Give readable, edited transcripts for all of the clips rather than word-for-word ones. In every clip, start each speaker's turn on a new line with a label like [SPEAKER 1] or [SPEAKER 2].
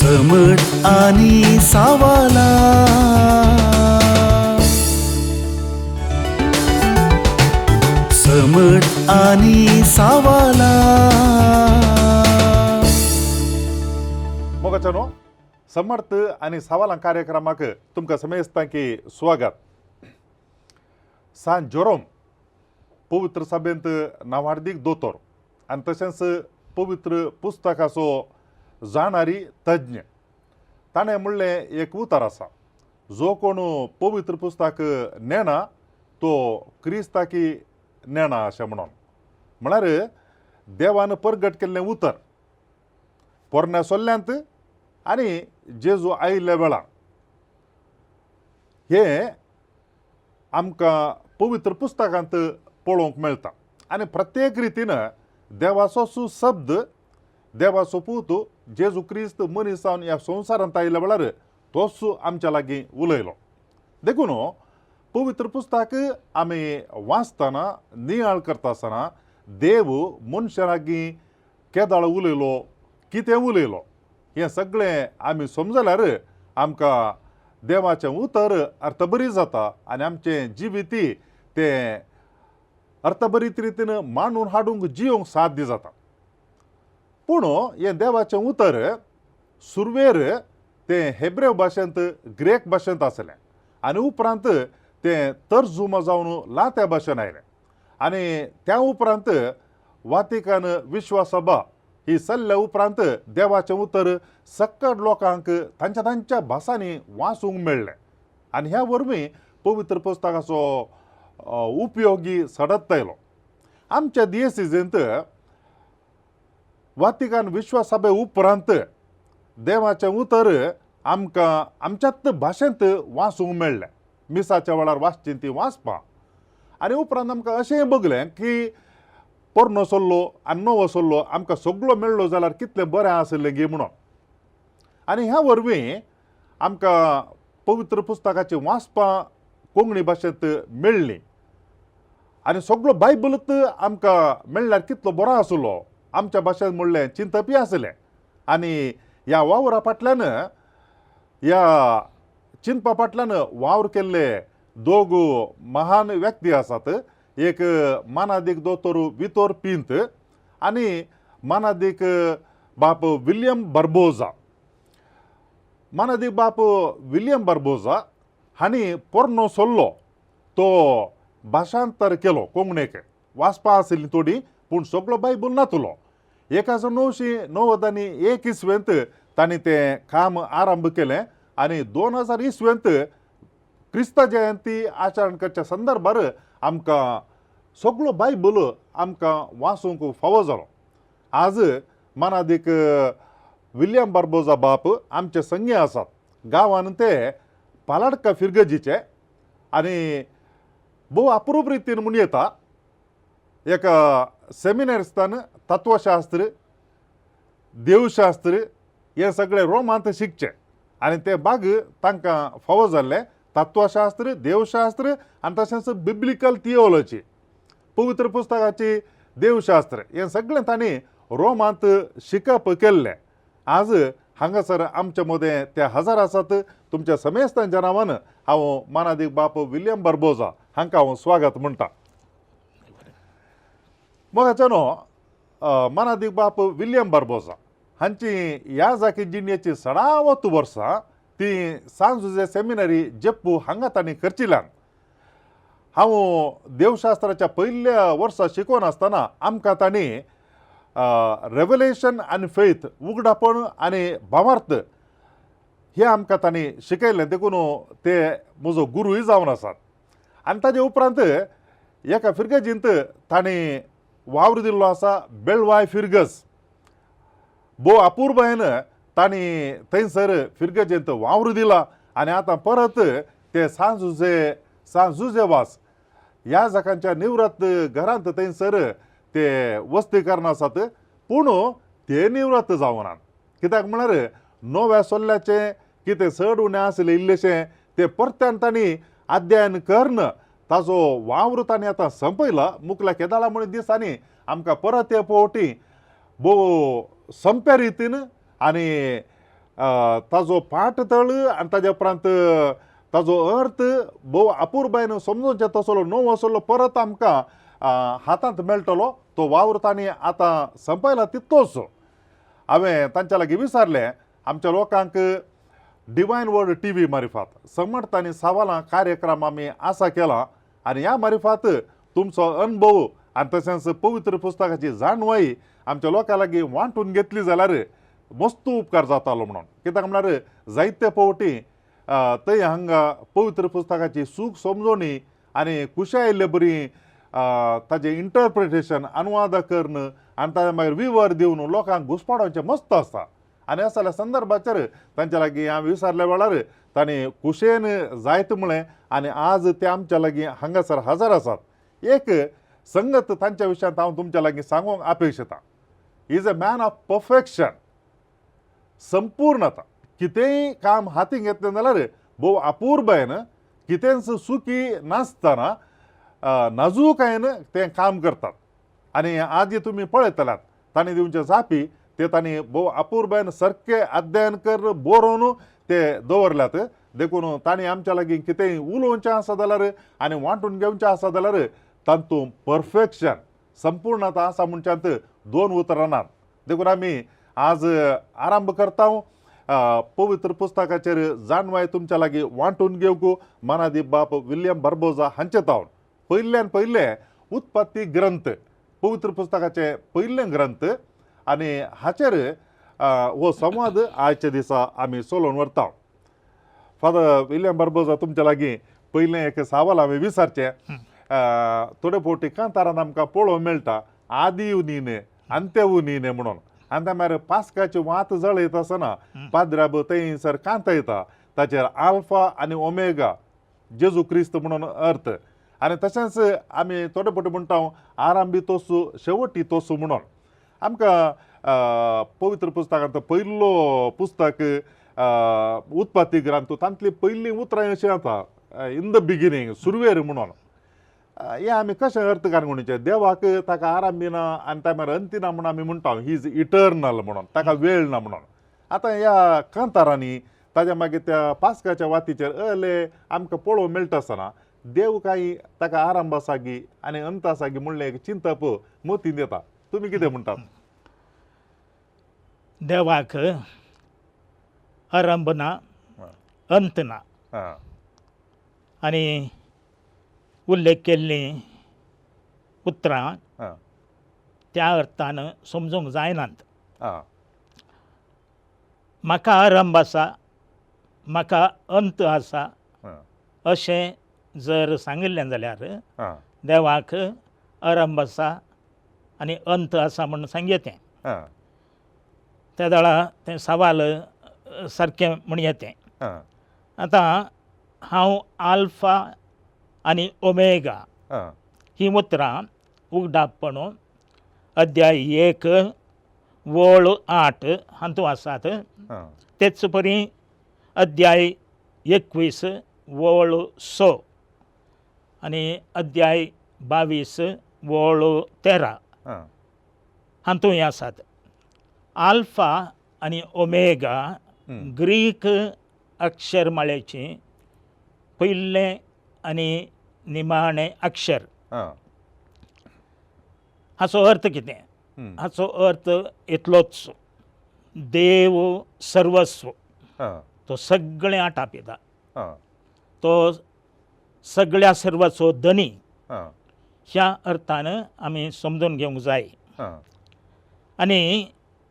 [SPEAKER 1] समट आणि सावाला समट आणि सावाला
[SPEAKER 2] मोगाचनो समर्थ आणि सावाला कार्यक्रमाक तुमका समेस्तांकी स्वागत। सान जोरोम पवित्र सभेंत नावार्दीक दोतोर आणि तशेंच पवित्र पुस्तकाचो जाणारी तज्ञ ताणें म्हणलें एक उतार आसा, जो कोण पवित्र पुस्तक नेना तो क्रिस्ताकी नेना अशें म्हणून। म्हळ्यार देवान परगट केल्लें उतर पोरण्या सोल्ल्यांत आनी जेजू आयिल्ल्या वेळार हे आमकां पवित्र पुस्तकांत पळोवंक मेळटा। आनी प्रत्येक रितीन देवाचो सुशब्द देवाचो पूत जेजू क्रिस्त मनीस जावन ह्या संवसारांत आयिल्ल्या वेळार तोच आमच्या लागीं उलयलो। देखून पवित्र पुस्तक आमी वाचतना नियाळ करता आसतना देव मनशा लागीं केदाळ उलयलो, कितें उलयलो हें सगळें आमी समजल्यार आमकां देवाचें उतर अर्थबरी जाता आनी आमचें जिविती तें अर्थबरीत रितीन मांडून हाडूंक जियोंक साध्य जाता। पूण हें देवाचें उतर सुरवेर तें हेब्रेव भाशेंत ग्रेक भाशेंत आसलें आनी उपरांत तें तर्जुमा जावन लात्या भाशेन आयलें आनी त्या उपरांत वातिकन विश्वसभा ही चल्ल्या उपरांत देवाचें उतर सक्कड लोकांक तांच्या तांच्या भासांनी वाचूंक मेळ्ळें आनी ह्या वरवीं पवित्र पुस्तकाचो उपयोगी सडत आयलो। आमच्या दियेसीजेंत वातिकन विश्वसभे उपरांत देवाचें उतर आमकां आमच्याच भाशेंत वाचूंक मेळ्ळें। मिसाच्या वेळार वाचचीं ती वाचपा आनी उपरांत आमकां अशें बगलें की पोरनो सोल्लो आनी नवो सोल्लो आमकां सगळो मेळ्ळो जाल्यार कितलें बरें आसलें गे म्हणून। आनी ह्या वरवीं आमकां पवित्र पुस्तकाची वाचपां कोंकणी भाशेंत मेळ्ळीं आनी सगळो बायबलूच आमकां मेळ्ळ्यार कितलो बरो आसलो। आमच्या भाशेंत म्हणलें चिंतपी आसलें आनी ह्या वावरा फाटल्यान ह्या चिंतपा फाटल्यान वावर केल्ले दोग महान व्यक्ती आसात। एक मानादीक दोतोर वितोर पिंत आनी मानादीक बाप विलियम बार्बोजा। मानादीक बाप विलियम बार्बोजा हांणी पोरनो सोल्लो तो भाशांतर केलो कोंकणीक, वाचपा आसली थोडी पूण सगळो बायबल नातलो। 1991 इसवेंत तांणी तें काम आरंभ केलें आनी 2000 इसवेंत क्रिस्त जयंती आचरण करच्या संदर्भार आमकां सगळो बायबल आमकां वाचूंक फावो जालो। आज मानादीक विलियम बार्बोजा बाप आमचे संगी आसात। गांवांत ते पालाडका फिरगजीचे आनी भोव अप्रूप रितीन म्हूण येता। एक सेमिनारिस्तान तत्वशास्त्र देवशास्त्र हे सगळे रोमांत शिकचे आनी ते बाग तांकां फावो जाल्ले तत्वशास्त्र देवशास्त्र आनी तशेंच बिब्लिकल थियोलॉजी पवित्र पुस्तकाची देवशास्त्र हे सगळें तांणी रोमांत शिकप केल्लें। आज हांगासर आमचे मदें ते हजर आसात। तुमच्या समेस्तांच्या नांवान हांव मानादीक बाप विलियम बार्बोजा हांकां हांव स्वागत म्हणटा। मोगाचनो मानादीक बाप विलियम बार्बोजा हांची ह्या जागी जिणेची 16 वर्सां ती सान जुजे सेमिनरी जेप्पू हांगा तांणी करचिल्ल्यान हांव देवशास्त्राच्या पयल्या वर्सा शिकोवन आसतना आमकां तांणी रेवलेशन आनी फेथ उगडापण आनी भावार्थ हे आमकां तांणी शिकयलें। देखून ते म्हजो गुरूय जावन आसात। आनी ताजे उपरांत एका फिरगजींत तांणी वावर दिल्लो आसा बेळवाय फिरगज। भोव अपूर्वयेन तांणी थंयसर फिरगजेंत वावर दिला आनी आतां परत ते सान जुजेवास ह्या जागांच्या निवृत्त घरांत थंयसर ते वस्तीकरण आसात। पूण ते निवृत्त जावनात कित्याक म्हळ्यार नव्या सोल्ल्याचें कितें चड उणें आसलें इल्लेशें ते परत्यान तांणी अध्ययन करन ताजो वावर तांणी आतां संपयला। मुखल्या केदाळा म्हण दिसांनी आमकां परत हे फावटी भोव सोंप्या रितीन आनी ताजो पाठतळ आनी ताज्या उपरांत ताजो अर्थ भोव अपुरबायेन समजून तसलो न्हू असलो परत आमकां हातांत मेळटलो तो वावर तांणी आतां संपयला तितलोच हांवें तांच्या लागीं विचारलें आमच्या लोकांक डिवायन वर्ड TV मार्फत समर्थ आनी सवालां कार्यक्रम आमी आसा केला आनी ह्या मार्फत तुमचो अनुभव आनी तशेंच पवित्र पुस्तकाची जाणवाई आमच्या लोकां लागीं वांटून घेतली जाल्यार मस्त उपकार जातालो म्हणून कित्याक म्हळ्यार जायते फावटी थंय हांगा पवित्र पुस्तकाची सूख समजोवणी आनी खुशी आयिल्ले बरी ताजें इंटरप्रिटेशन अनुवाद करून आनी ताजे मागीर विवर दिवन लोकांक घुसपाडोवचें मस्त आसता आनी ह्या सगळ्या संदर्भाचेर तांच्या लागीं हांवें विचारल्या वेळार तांणी खुशेन जायत म्हळें आनी आज ते आमच्या लागीं हांगासर हजर आसात एक संगत तांच्या विशयांत हांव तुमच्या लागीं सांगूंक अपेक्षिता is a man of perfection संपूर्णता कितेंय काम हातीन घेतलें जाल्यार भोव अपुरबायेन कितेंच सुखी नासतना नाजूकायेन तें काम करतात आनी आज जे तुमी पळयतल्यात तांणी दिवचे जापी ते तांणी भोव अपुरबायेन सारकें अध्ययन कर बरोवन ते दवरल्यात देखून तांणी आमच्या लागीं कितेंय उलोवचें आसा जाल्यार आनी वांटून घेवचें आसा जाल्यार तातूंत परफेक्शन संपूर्णता आसा म्हणच्यात दोन उतरां नात देखून आमी आज आरंभ करता पवित्र पुस्तकाचेर जाणवाय तुमच्या लागीं वांटून घेवंक मनादी बाप विल्यम बार्बोजा हांचे तावन पयल्यान पयले उत्पत्ती ग्रंथ पवित्र पुस्तकाचे पयले ग्रंथ आनी हाचेर हो संवाद आयच्या दिसा आमी चलोवन व्हरता फादर विल्यम बार्बोजा तुमच्या लागीं पयलें एक सवाल हांवें विचारचें थोडे फावटी कांतारांत आमकां पळोवंक मेळटा आदी नीने अंत्य नीने म्हणून आनी त्या मागीर पास्काची वात जळयत आसतना पाद्राब थंयसर कांतयता ताचेर आल्फा आनी ओमेगा जेजू क्रिस्त म्हणून अर्थ आनी तशेंच आमी थोडे फावटी म्हणटा आरंभी तोसू शेवटी तोसू म्हणून आमकां पवित्र पुस्तकांत पयलो पुस्तक उत्पत्ती ग्रंथ तांतली पयलीं उतरां अशीं जाता इन द बिगिनींग सुरवेर म्हणून हे आमी कशें अर्थ काणकोणीचे देवाक ताका आरंभी ना आनी त्या मागीर अंती ना म्हणून आमी म्हणटा ही इज इटर्नल म्हणून ताका वेळ ना म्हणून आतां ह्या कांतारांनी ताज्या मागीर त्या पास्काच्या वातीचेर आमकां पळोवंक मेळटा आसतना देव काही ताका आरंभ आसागी आनी अंत आसागी म्हणलें एक चिंतप मतीन येता तुमी कितें म्हणटात
[SPEAKER 3] देवाक आरंभ ना अंत ना आनी उल्लेख केल्लीं उतरां त्या अर्थान समजूंक जायनात म्हाका आरंभ आसा म्हाका अंत आसा अशें जर सांगिल्लें जाल्यार देवाक आरंभ आसा आनी अंत आसा म्हणून सांगयेतें त्या वेळा तें सवाल सारकें म्हणयेतें आतां हांव आल्फा आनी ओमेगा ही उतरां उगडापणू अध्याय 1 वळ 8 हातूंत आसात तेच परी अध्याय 21 वळ 6 आनी अध्याय 22 वळ 13 हातूंय आसात आल्फा आनी ओमेगा ग्रीक अक्षरमाळेचें पयलें आनी निमाणें अक्षर हाचो अर्थ कितें हाचो अर्थ इतलोच देव सर्वस्व तो सगळें आटापिता तो सगळ्या सर्वाचो धनी ह्या अर्थान आमी समजून घेवंक जाय आनी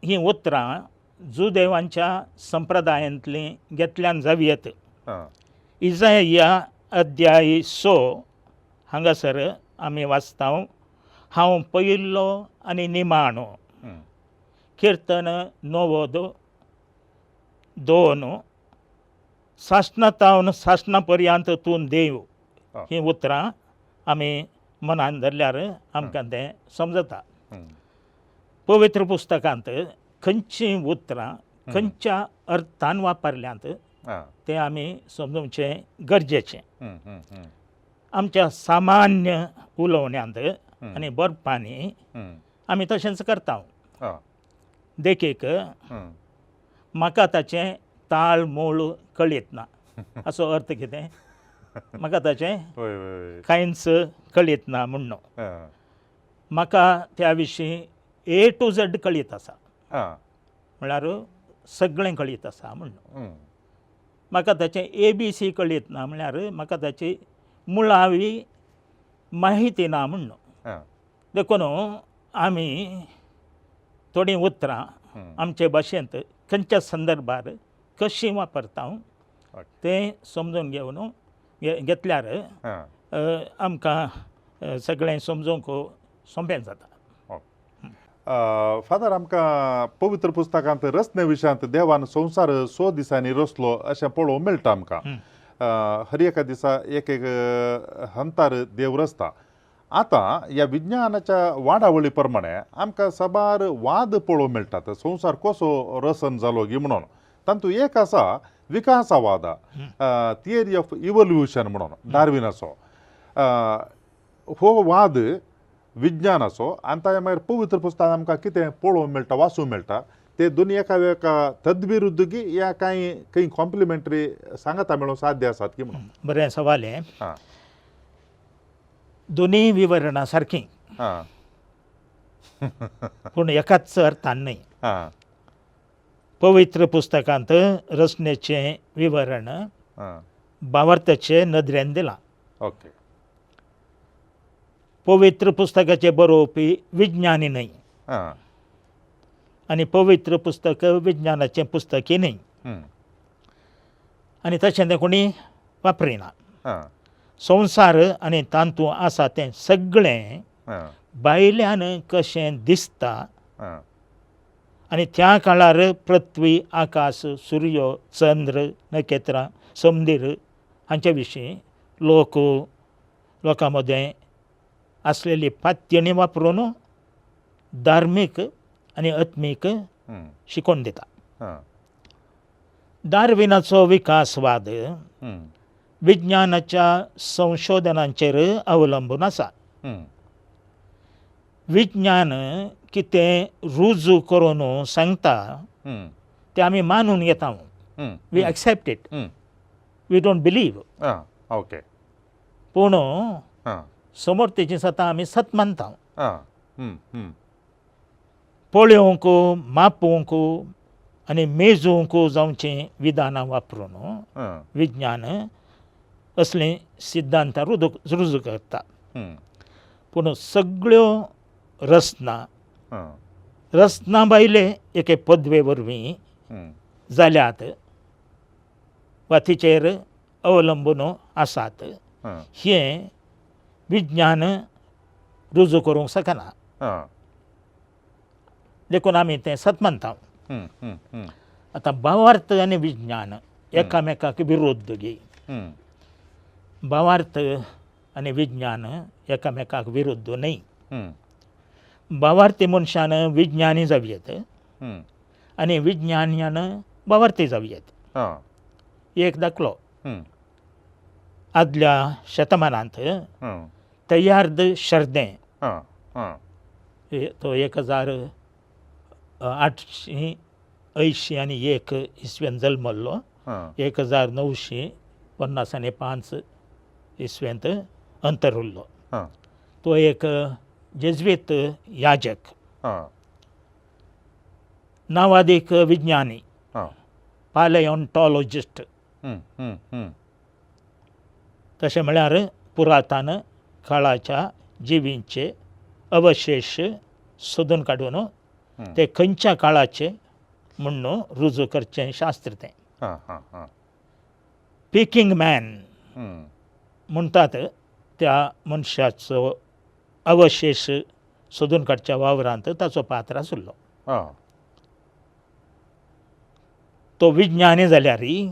[SPEAKER 3] ही उतरां जुदेवांच्या संप्रदायांतलीं घेतल्यान जावयेत इजाया अध्याय 6 हांगासर आमी वाचता हांव पयलो आनी निमाणो किर्तन 9 2 सासणातावन सासणा पर्यंत तूं देव ही उतरां आमी मनान धरल्यार आमकां तें समजता पवित्र पुस्तकांत खंयचीं उतरां खंयच्या अर्थान वापरल्यांत तें आमी समजूंचें गरजेचें आमच्या सामान्य उलोवण्यांत आनी बरपांनी आमी तशेंच करता देखीक म्हाका ताचें ताळ मोळ कळीत ना असो अर्थ कितें म्हाका ताचें
[SPEAKER 2] होय होय
[SPEAKER 3] कांयच कळीत ना म्हणणो
[SPEAKER 2] हां
[SPEAKER 3] म्हाका त्या विशीं A to Z कळीत आसा
[SPEAKER 2] हां
[SPEAKER 3] म्हळ्यार सगळें कळीत आसा म्हणणो
[SPEAKER 2] हं,
[SPEAKER 3] म्हाका ताचें ABC कळीत ना म्हळ्यार म्हाका ताची मुळावी माहिती ना म्हणणो
[SPEAKER 2] हां
[SPEAKER 3] देखून आमी थोडीं उतरां आमचे भाशेंत खंयच्या संदर्भार कशीं वापरता
[SPEAKER 2] ओके.
[SPEAKER 3] तें समजून घेतल्यार
[SPEAKER 2] हां
[SPEAKER 3] आमकां सगळें समजूंक सोंपें जाता
[SPEAKER 2] फादर आमकां पवित्र पुस्तकांत रचने विशयांत देवान संवसार 100 दिसांनी रचलो अशें पळोवंक मेळटा आमकां हर एका दिसा एक एक हंतार देव रचता आतां ह्या विज्ञानाच्या वाडावळी प्रमाणे आमकां साबार वाद पळोवंक मेळटात संवसार कसो रचन जालो गी म्हणून तातूंत एक आसा विकासवाद थियरी ऑफ इवोल्युशन म्हणून डार्विनाचो हो वाद विज्ञानाचो आनी ताच्या मागीर पवित्र पुस्तकांत आमकां कितें पळोवंक मेळटा वाचूंक मेळटा ते दोनी एका वेळा तदविरुद्ध गी या काही कॉम्प्लिमेंटरी सांगता मेळून साध्य आसात की म्हणून
[SPEAKER 3] बरें सवाल हें
[SPEAKER 2] हां
[SPEAKER 3] दोनी विवरणां सारकीं
[SPEAKER 2] हां
[SPEAKER 3] पूण एकाच अर्थान न्हय
[SPEAKER 2] हां
[SPEAKER 3] पवित्र पुस्तकांत रचनेचें विवरण
[SPEAKER 2] हां
[SPEAKER 3] भावार्थाचे नदरेन दिलां
[SPEAKER 2] ओके
[SPEAKER 3] पवित्र पुस्तकाचे बरोवपी विज्ञानी न्हय
[SPEAKER 2] हां
[SPEAKER 3] आनी पवित्र पुस्तक विज्ञानाचें पुस्तकय न्हय आनी तशें तें कोणी वापरिना
[SPEAKER 2] हां
[SPEAKER 3] संवसार आनी तातूंत आसा तें सगळें
[SPEAKER 2] हां
[SPEAKER 3] भायल्यान कशें दिसता
[SPEAKER 2] हां
[SPEAKER 3] आनी त्या काळार पृथ्वी आकाश सूर्य चंद्र नखेत्रां समंदीर हांचे विशीं लोकां मदें आसलेली पात्यणी वापरून धार्मीक आनी आत्मीक शिकोवन दिता
[SPEAKER 2] हां
[SPEAKER 3] डार्विनाचो विकासवाद विज्ञानाच्या संशोधनांचेर अवलंबून आसा विज्ञान कितें रुजू करून सांगता तें आमी मानून घेता we accept it we don't believe
[SPEAKER 2] हां ओके
[SPEAKER 3] पूण
[SPEAKER 2] हां
[SPEAKER 3] समोर तेची सता आमी सत मानता
[SPEAKER 2] हां
[SPEAKER 3] पळोवंक मापूंक आनी मेजूंक जावचें विधानां वापरून
[SPEAKER 2] हां
[SPEAKER 3] विज्ञान असलीं सिद्धांतां रुजू करता पूण सगळ्यो रचना भायले एके पदवे वरवीं जाल्यात वा तिचेर अवलंबून आसात हें विज्ञान रुजू करूंक शकना देखून आमी तें सत मानता आतां भावार्थ आनी विज्ञान एकामेकाक विरोध गी भावार्थ आनी विज्ञान एकामेकाक विरुद्ध न्हय भावार्थी मनशान विज्ञानी जावयेत आनी विज्ञान्यान भावार्थी जावयेत एक दाखलो आदल्या शतमानांत तयार्द शर्दें तो 1881 इसव्यान जल्मल्लो 1955 इसव्यांत अंतर उरलो तो एक जेजुईत याजक नावादीक विज्ञानी पॅलिओंटॉलॉजिस्ट तशें म्हळ्यार पुरातन काळाच्या जिवींचे अवशेश सोदून काडून ते खंयच्या काळाचे म्हणून रुजू करचें शास्त्र तें पिकींग मॅन म्हणटात त्या मनशाचो अवशेश सोदून काडच्या वावरांत ताचो पात्र आशिल्लो तो विज्ञानी जाल्यारय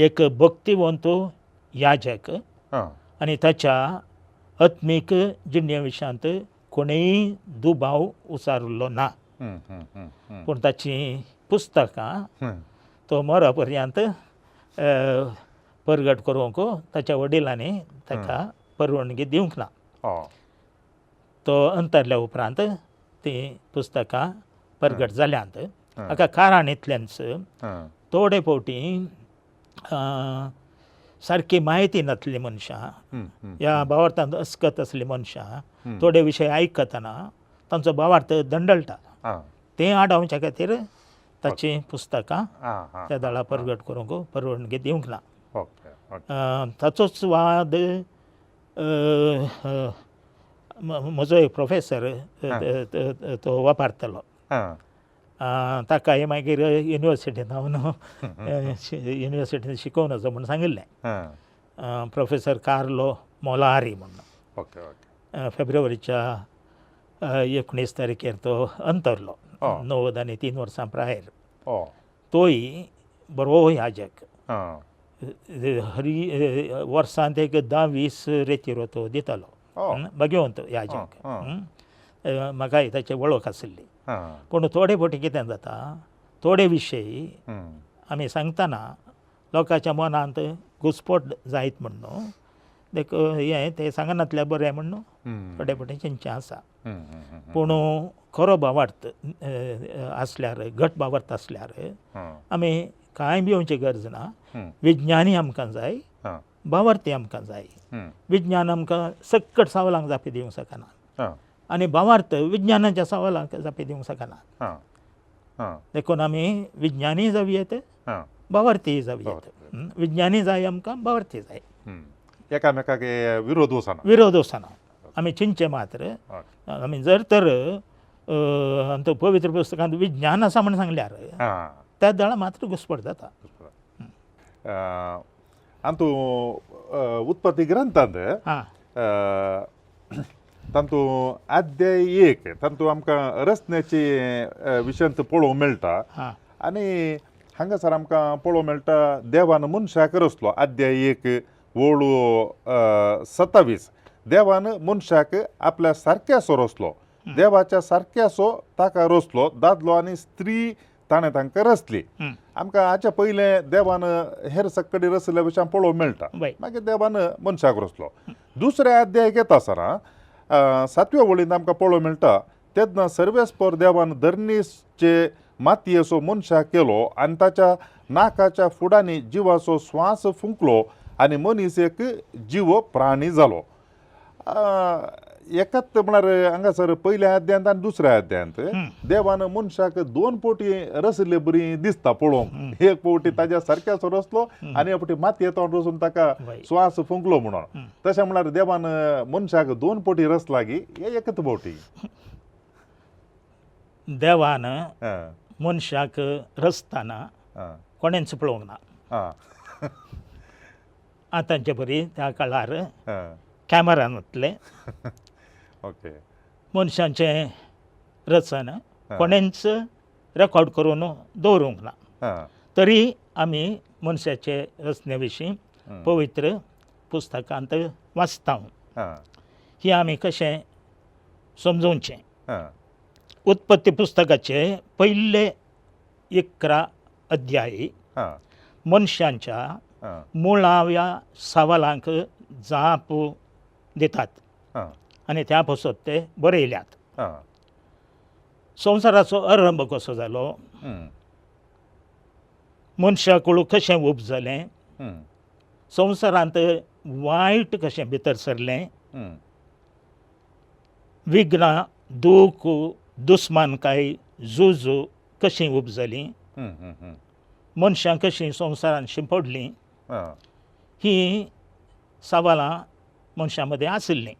[SPEAKER 3] एक भक्तिवंत याजक आनी ताच्या आत्मीक जिणे विशयांत कोणेय दुबाव उसारिल्लो ना पूण ताचीं पुस्तकां तो मरा पर्यंत परगट करूंक ताच्या वडिलांनी ताका परवानगी दिवंक ना तो अंतरल्या उपरांत तीं पुस्तकां परगट जाल्यांत हाका कारण इतलेंच
[SPEAKER 2] हां
[SPEAKER 3] थोडे फावटी सारकी माहिती नासली मनशां ह्या भावार्थांत अस्कत असली मनशां थोडे विशय आयकतना तांचो भावार्थ दंडळटा
[SPEAKER 2] हां
[SPEAKER 3] तें आडावच्या खातीर ताची पुस्तकां
[SPEAKER 2] हां हां
[SPEAKER 3] त्या दळा परगट करूंक परवानगी दिवंक ना.
[SPEAKER 2] ओके ओके
[SPEAKER 3] ताचोच वाद म्हजो एक प्रोफेसर तो वापरतालो.
[SPEAKER 2] हां
[SPEAKER 3] ताकाय मागीर युनिवर्सिटींत हांव युनिवर्सिटींत शिकोवन वचो म्हूण सांगिल्लें.
[SPEAKER 2] हां
[SPEAKER 3] प्रोफेसर कार्लो मोलाहारी म्हणून
[SPEAKER 2] ओके ओके
[SPEAKER 3] फेब्रुवारीच्या 19 तारखेर तो अंतरलो.
[SPEAKER 2] Oh.
[SPEAKER 3] 9 आनी 3 वर्सां प्रायर.
[SPEAKER 2] ओ
[SPEAKER 3] तोय बरो याजक
[SPEAKER 2] हां
[SPEAKER 3] वर्सांत एक 10-20 रेतीरो तो दितालो.
[SPEAKER 2] Oh.
[SPEAKER 3] भाग्यवंत याजक. म्हाकाय ताची वळख आसली.
[SPEAKER 2] हां
[SPEAKER 3] पूण थोडे फावटी कितें जाता थोडे विशय आमी सांगतना लोकांच्या मनांत घुसपट जायत म्हण न्हू हें तें सांगनातल्यार बरें म्हण न्हू थोडे फावटी तेंचें आसा. पूण खरो भावार्थ आसल्यार घट भावार्थ आसल्यार आमी कांय भिवची गरज ना. विज्ञानी आमकां जाय भावार्थी आमकां जाय. विज्ञान आमकां सकट सवालांक जापी दिवंक शकना आनी भावार्थ विज्ञानाच्या सवालांक जापी दिवंक शकना. देखून आमी विज्ञानी जावयेत भावार्थी जावयेत. विज्ञानी जाय आमकां भावार्थी जाय.
[SPEAKER 2] एकामेकाक विरोध वचना.
[SPEAKER 3] विरोध वचना. आमी चिंतचे मात्र आमी जर तर आमच्या पवित्र पुस्तकांत विज्ञान आसा म्हण सांगल्यार त्या दळा मात्र घुसपट जाता.
[SPEAKER 2] आनी तूं उत्पत्ती ग्रंथांत तातूंत अध्याय 1 तातूंत आमकां रचण्याची विशयांत पळोवंक मेळटा. आनी हांगासर आमकां पळोवंक मेळटा देवान मनशाक रचलो. अध्याय 1 वळू 27 देवान मनशाक आपल्या सारक्यासो रचलो. देवाच्या सारक्यासो ताका रचलो. दादलो आनी स्त्री ताणें तांकां रचली. आमकां हाच्या पयलें देवान हेर सक्कडी रचल्या भशेन पळोवंक मेळटा. मागीर देवान मनशाक रचलो. दुसऱ्या अध्यायाक येता आसतना 7व्या वळींत आमकां पळोवंक मेळटा तेन्ना सर्वेस्पर देवान धरणीचे मातयेचो मनशाक केलो आनी ताच्या नाकाच्या फुडांनी जिवाचो स्वास फुंकलो आनी मनीस एक जीव प्राणी जालो. एकाच म्हळ्यार हांगासर पयल्या अध्यायांत आनी दुसऱ्या अध्यायांत देवान मनशाक 2 फावटी रचले बरी दिसता पळोवंक. एक फावटी ताज्या सारक्याचो रचलो आनी एक फावटी मातये तोंड रचून ताका स्वास फुंकलो म्हणून. तशें म्हळ्यार देवान मनशाक 2 फावटी रचला गी हे एकच फावटी.
[SPEAKER 3] देवान मनशाक रचतना कोणेंच पळोवंक ना. आतांचे परी त्या काळार कॅमेरा नासले.
[SPEAKER 2] ओके
[SPEAKER 3] मनशांचें रचन कोणेंच रेकॉर्ड करून दवरूंक ना. तरी आमी मनशाचे रचने विशीं पवित्र पुस्तकांत वाचता. ही आमी कशें समजोवचें. उत्पत्ती पुस्तकाचे पयले 11 अध्याय मनशांच्या मुळाव्या सवालांक जाप दितात आनी त्या पासत ते बरयल्यात. संवसाराचो आरंभ कसो जालो, मनशाकुळ कशें उपजलें, संवसारांत वायट कशें भितर सरलें, विघ्नां, दूख, दुस्मानकाय, झूज कशीं उपजलीं, मनशां कशीं संवसारांत शिंपडलीं, ही सवालां मनशां मदीं आशिल्लीं.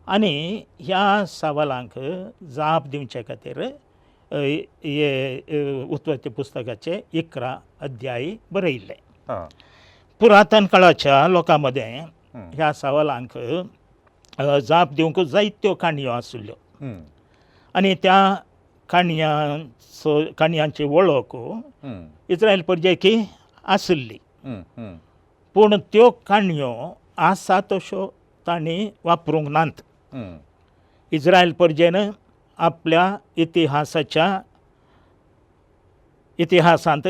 [SPEAKER 3] आनी ह्या सवालांक जाप दिवचे खातीर हे उत्पत्ती पुस्तकाचे 11 अध्याय बरयल्ले. पुरातन काळाच्या लोकां मदें ह्या सवालांक जाप दिवंक जायत्यो काणयो आशिल्ल्यो आनी त्या काणयांची वळख इस्रायल परजेकी आशिल्ली. पूण त्यो काणयो आसा तश्यो तांणी वापरूंक नात. इस्रायल परजेन आपल्या इतिहासांत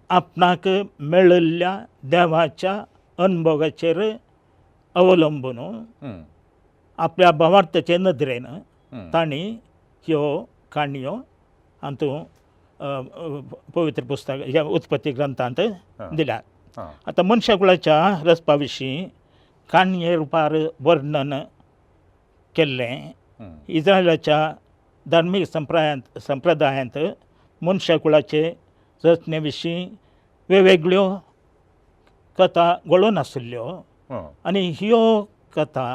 [SPEAKER 3] आपणाक मेळिल्ल्या देवाच्या अनुभवाचेर अवलंबून आपल्या भावार्थाचे नदरेन तांणी ह्यो काणयो हातूंत पवित्र पुस्तक ह्या उत्पत्ती ग्रंथांत दिल्या.
[SPEAKER 2] हां
[SPEAKER 3] आता मनशाकुळाच्या रचपाविशीं काणये रुपार वर्णन केल्लें इस्रायलाच्या धार्मीक संप्रदायांत मनशाकुळाचे रचने विशीं वेगवेगळ्यो कथा घडोवन आशिल्ल्यो आनी ह्यो कथा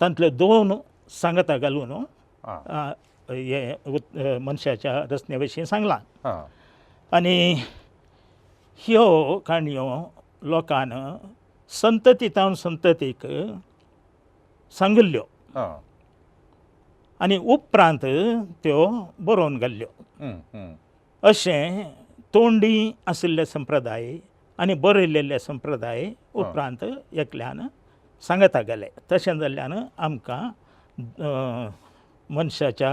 [SPEAKER 3] तांतल्यो 2 सांगता घालून हे मनशाच्या रचने विशीं सांगलां. आनी ह्यो काणयो लोकान संततींतावन संततीक सांगिल्ल्यो आनी उपरांत त्यो बरोवन घाल्ल्यो. अशें तोंडी आशिल्ले संप्रदाय आनी बरयलेले संप्रदाय उपरांत एकल्यान सांगता गेले. तशें जाल्ल्यान आमकां मनशाच्या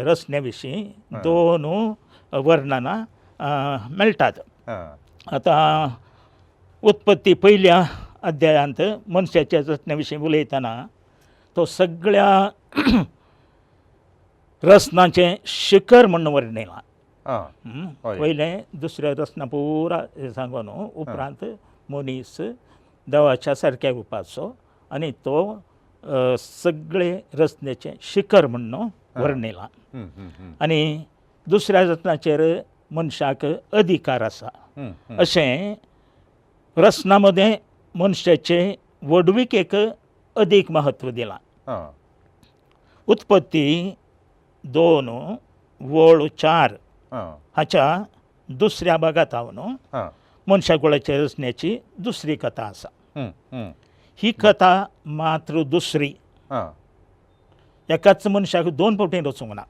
[SPEAKER 3] रचने विशीं 2 वर्णनां मेळटात. आतां उत्पत्ती पयल्या अध्यायांत मनशाच्या रचने विशीं उलयतना तो सगळ्या रचनाचें शिखर म्हणून वर्णिलां. पयलें दुसऱ्या रचना पुरा सांगून उपरांत मनीस देवाच्या सारक्या उपासो आनी तो सगळे रचनेचें शिखर म्हणून वर्णिलां. आनी दुसऱ्या रचनाचेर मनशाक अधिकार आसा अशें रचना मदें मनशाचे वडविकेक अदीक महत्व दिलां. उत्पत्ती 2 वळ 4 हाच्या दुसऱ्या भागात हांव मनशाकुळाच्या रचनेची दुसरी कथा आसा. ही कथा मात्र दुसरी. एकाच मनशाक 2 फावटीं रचूंक ना.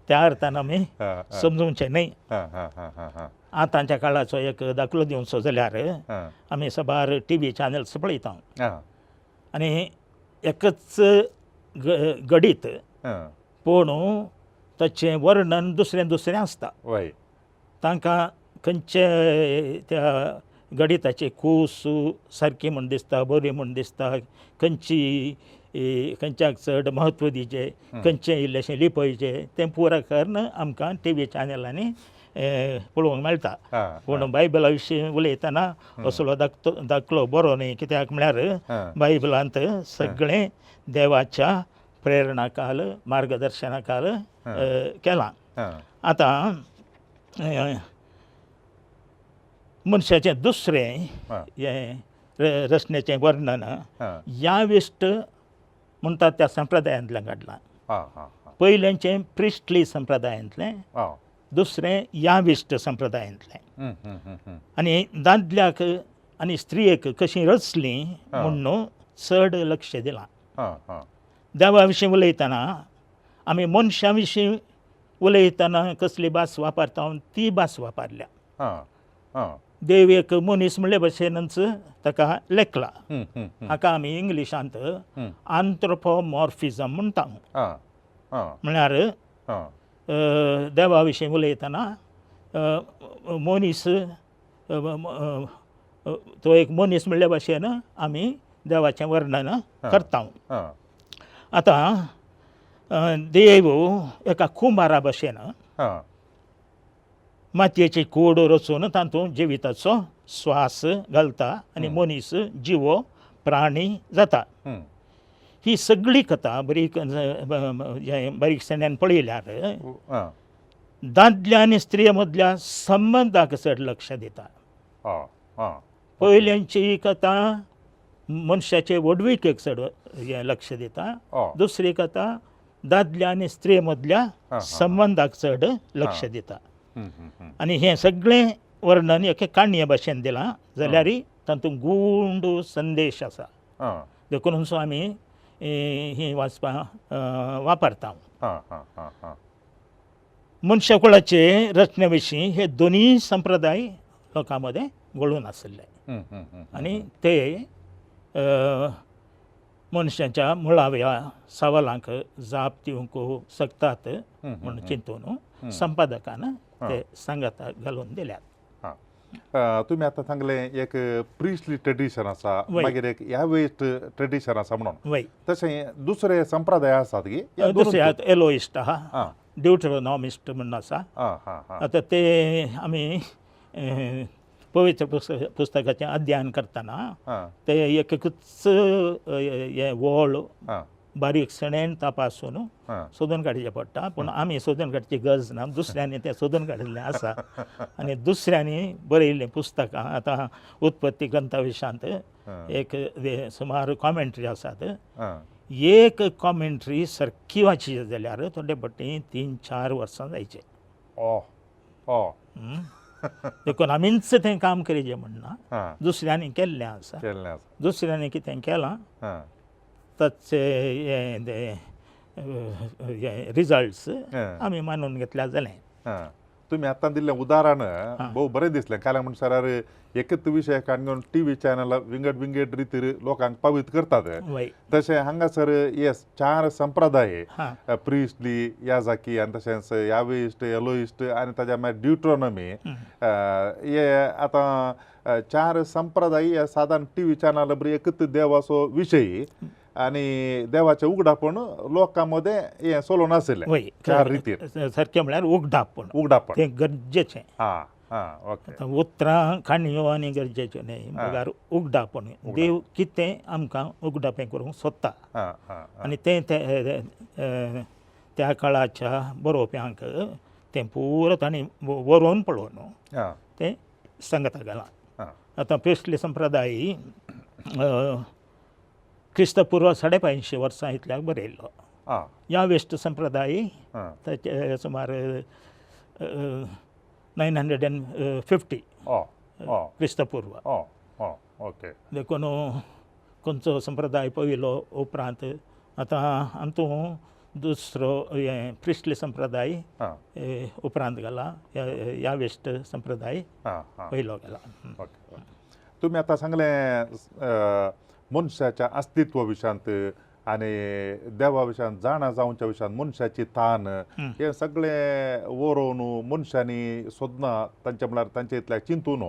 [SPEAKER 3] त्या अर्थान आमी समजूंचे न्ही. आतांच्या काळाचो एक दाखलो दिवचो जाल्यार आमी सबार TV चॅनल्स पळयता आनी एकच घडीत पूण ताचें वर्णन दुसरें आसता. तांकां खंयचे त्या गणिताची कूस सारकी म्हूण दिसता, बरी म्हूण दिसता, खंयच्याक चड म्हत्व दिवचें, खंयचें इल्लेशें लिपयचें तें पुरा करून आमकां TV चॅनलांनी पळोवंक मेळटा. पूण बायबला विशीं उलयतना असलो दाखलो बरो न्ही. कित्याक म्हळ्यार बायबलांत सगळें देवाच्या प्रेरणाखाल मार्गदर्शनाखाल केलां. आतां मनशाचें दुसरें हें रचनेचें वर्णन याविस्ट म्हणटात त्या संप्रदायांतल्यान काडलां. पयलेंचें प्रिस्टली संप्रदायांतलें, दुसरें याविस्ट संप्रदायांतलें. आनी दादल्याक आनी स्त्रियेक कशीं रचलीं म्हणून चड लक्ष दिलां. देवा विशीं उलयतना आमी मनशा विशीं उलयतना कसली भास वापरता ती भास वापरल्या. देव एक मनीस म्हणले भशेनच ताका लेखला. हाका आमी इंग्लिशांत आंथ्रोपोमॉर्फिजम म्हणटा. म्हळ्यार देवा विशीं उलयतना मनीस तो एक मनीस म्हणले भशेन आमी देवाचें वर्णन करता. आतां देव एका कुंभारा भशेन मातयेची कूड रचून तातूंत जिविताचो स्वास घालता आनी मनीस जिवो प्राणी जाता. ही सगळी कथा बारीकसाण्यान पळयल्यार दादल्या आनी स्त्रिये मदल्या संबंदाक चड लक्ष दिता. पयल्यांची कथा मनशाचे वडविकेक चड लक्ष दिता. दुसरी कथा दादल्या आनी स्त्रिये मदल्या संबंदाक चड लक्ष दिता. आनी हें सगळें वर्णन एके काणये भाशेन दिलां जाल्यार तातूंत गूंड संदेश आसा. देखून आमी ही वाचपाक वापरता. मनशाकुळाचे रचने विशीं हे दोनी संप्रदाय लोकां मदें घडून आशिल्ले आनी ते मनशाच्या मुळाव्या सवालांक जाप दिवंक शकतात म्हूण चिंतून संपादकान ते सांगता घालून दिल्यात.
[SPEAKER 2] तुम्ही आता सांगले एक प्रिस्टली ट्रेडिशन आसा, मागीर एक यावेस्ट ट्रेडिशन आसा म्हणून. तशें दुसरे संप्रदाय आसात की
[SPEAKER 3] दुसरे एलोइस्ट आहा, ड्युट्रोनॉमिस्ट म्हणून आसा.
[SPEAKER 2] हां हां हां
[SPEAKER 3] आतां ते आमी पवित्र पुस्तकाचें अध्ययन करतना
[SPEAKER 2] हां
[SPEAKER 3] ते एकूच हें व्हळ
[SPEAKER 2] हां
[SPEAKER 3] बारीकसाणेन तपासून
[SPEAKER 2] हां
[SPEAKER 3] सोदून काडचें पडटा. पूण आमी सोदून काडची गरज ना, दुसऱ्यांनी तें सोदून काडिल्लें आसा आनी दुसऱ्यांनी बरयल्लीं पुस्तकां. आतां उत्पत्ती ग्रंथा विशांत एक सुमार कॉमेंट्री आसात.
[SPEAKER 2] हां
[SPEAKER 3] एक कॉमेंट्री सारकी वाचची जाल्यार थोडे फावटी 3-4 वर्सां जायचे.
[SPEAKER 2] ओ ओ
[SPEAKER 3] देखून आमीच तें काम करचें म्हणना,
[SPEAKER 2] हां
[SPEAKER 3] दुसऱ्यांनी केल्लें आसा.
[SPEAKER 2] केल्लें आसा.
[SPEAKER 3] दुसऱ्यांनी कितें केलां
[SPEAKER 2] हां
[SPEAKER 3] ताचे रिजल्ट्स
[SPEAKER 2] हां
[SPEAKER 3] आमी मानून घेतल्या जालें.
[SPEAKER 2] हां तुमी आतां दिल्लें उदाहरण भोव बरें दिसलें. काल्या म्हणसर एकच विशय काडून टीव्ही चॅनलां विंगड विंगड रितीर लोकांक पावीत करतात.
[SPEAKER 3] वय
[SPEAKER 2] तशें हांगासर हे 4 संप्रदाय
[SPEAKER 3] हां
[SPEAKER 2] प्रिस्टली, याजाकी आनी तशेंच यावेइस्ट, एलोइस्ट आनी ताच्या मागीर ड्युट्रोनॉमी हे आतां 4 संप्रदाय हे सादारण टीव्ही चॅनला बरी एकच देवाचो विशय आनी देवाचें उगडापण लोकां मदें हें चलोवन आसलें
[SPEAKER 3] वय
[SPEAKER 2] 4 रितीर.
[SPEAKER 3] सारकें म्हळ्यार उगडापण
[SPEAKER 2] उगडापण
[SPEAKER 3] तें गरजेचें.
[SPEAKER 2] हां हां ओके
[SPEAKER 3] आतां उतरां काणयो आनी गरजेच्यो न्हय, म्हळ्यार उगडापण. देव कितें आमकां उगडापें करूंक सोदता
[SPEAKER 2] हां हां
[SPEAKER 3] आनी तें त्या काळाच्या बरोवप्यांक तें पुरो तांणी व्हरून पळोवन
[SPEAKER 2] हां
[SPEAKER 3] तें सांगता गेलां.
[SPEAKER 2] हां
[SPEAKER 3] आतां प्रिस्टली संप्रदाय क्रिस्तपुर्व 550 वर्सां इतल्याक बरयल्लो.
[SPEAKER 2] हां
[SPEAKER 3] या वेस्ट संप्रदाय
[SPEAKER 2] हां
[SPEAKER 3] ताचे सुमार 950
[SPEAKER 2] ओ ओ
[SPEAKER 3] क्रिस्तपुर्व.
[SPEAKER 2] ओ ओ ओके
[SPEAKER 3] देखून खंयचो संप्रदाय पयलो उपरांत आतां हातूं दुसरो हें प्रिस्टली संप्रदाय
[SPEAKER 2] हां
[SPEAKER 3] उपरांत गेला. या वेस्ट संप्रदाय
[SPEAKER 2] हां हां
[SPEAKER 3] पयलो गेला.
[SPEAKER 2] ओके तुमी आतां सांगलें मनशाच्या अस्तित्वा विशांत आनी देवा विशांत जाणा जावच्या विशांत मनशाची तान हे सगळें व्हरून मनशांनी सोदना तांचे म्हळ्यार तांचे इतल्याक चिंतून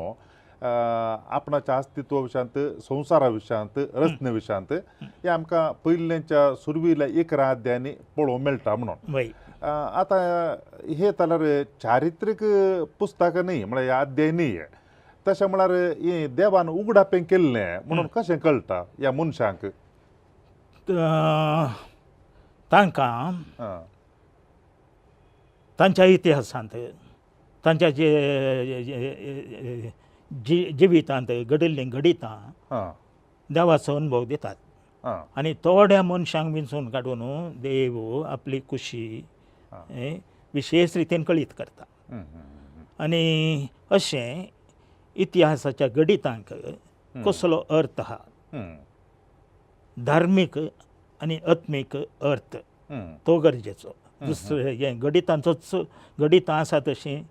[SPEAKER 2] आपणाच्या अस्तित्वा विशांत, संवसारा विशांत, रचने विशांत हे आमकां पयलींच्या सुरविल्या 11 अध्यायांनी पळोवंक मेळटा म्हणून.
[SPEAKER 3] वय
[SPEAKER 2] आतां हे जाल्यार चारित्रीक पुस्तकां न्ही म्हळ्यार हे अध्याय न्ही. तशें म्हळ्यार हे देवान उगडापें केल्लें म्हणून कशें कळटा ह्या मनशांक?
[SPEAKER 3] तांकां
[SPEAKER 2] हां
[SPEAKER 3] तांच्या इतिहासांत, तांच्या जिवितांत घडिल्लीं घडितां
[SPEAKER 2] हां
[SPEAKER 3] देवाचो अनुभव दितात.
[SPEAKER 2] हां
[SPEAKER 3] आनी थोड्या मनशांक विंचून काडून देव आपली खुशी विशेश रितीन कळीत करता. आनी अशें इतिहासाच्या घडितांक कसलो अर्थ आहा, धार्मीक आनी आत्मीक अर्थ तो गरजेचो. दुसरें हें घडितांचोच घडितां आसा तशीं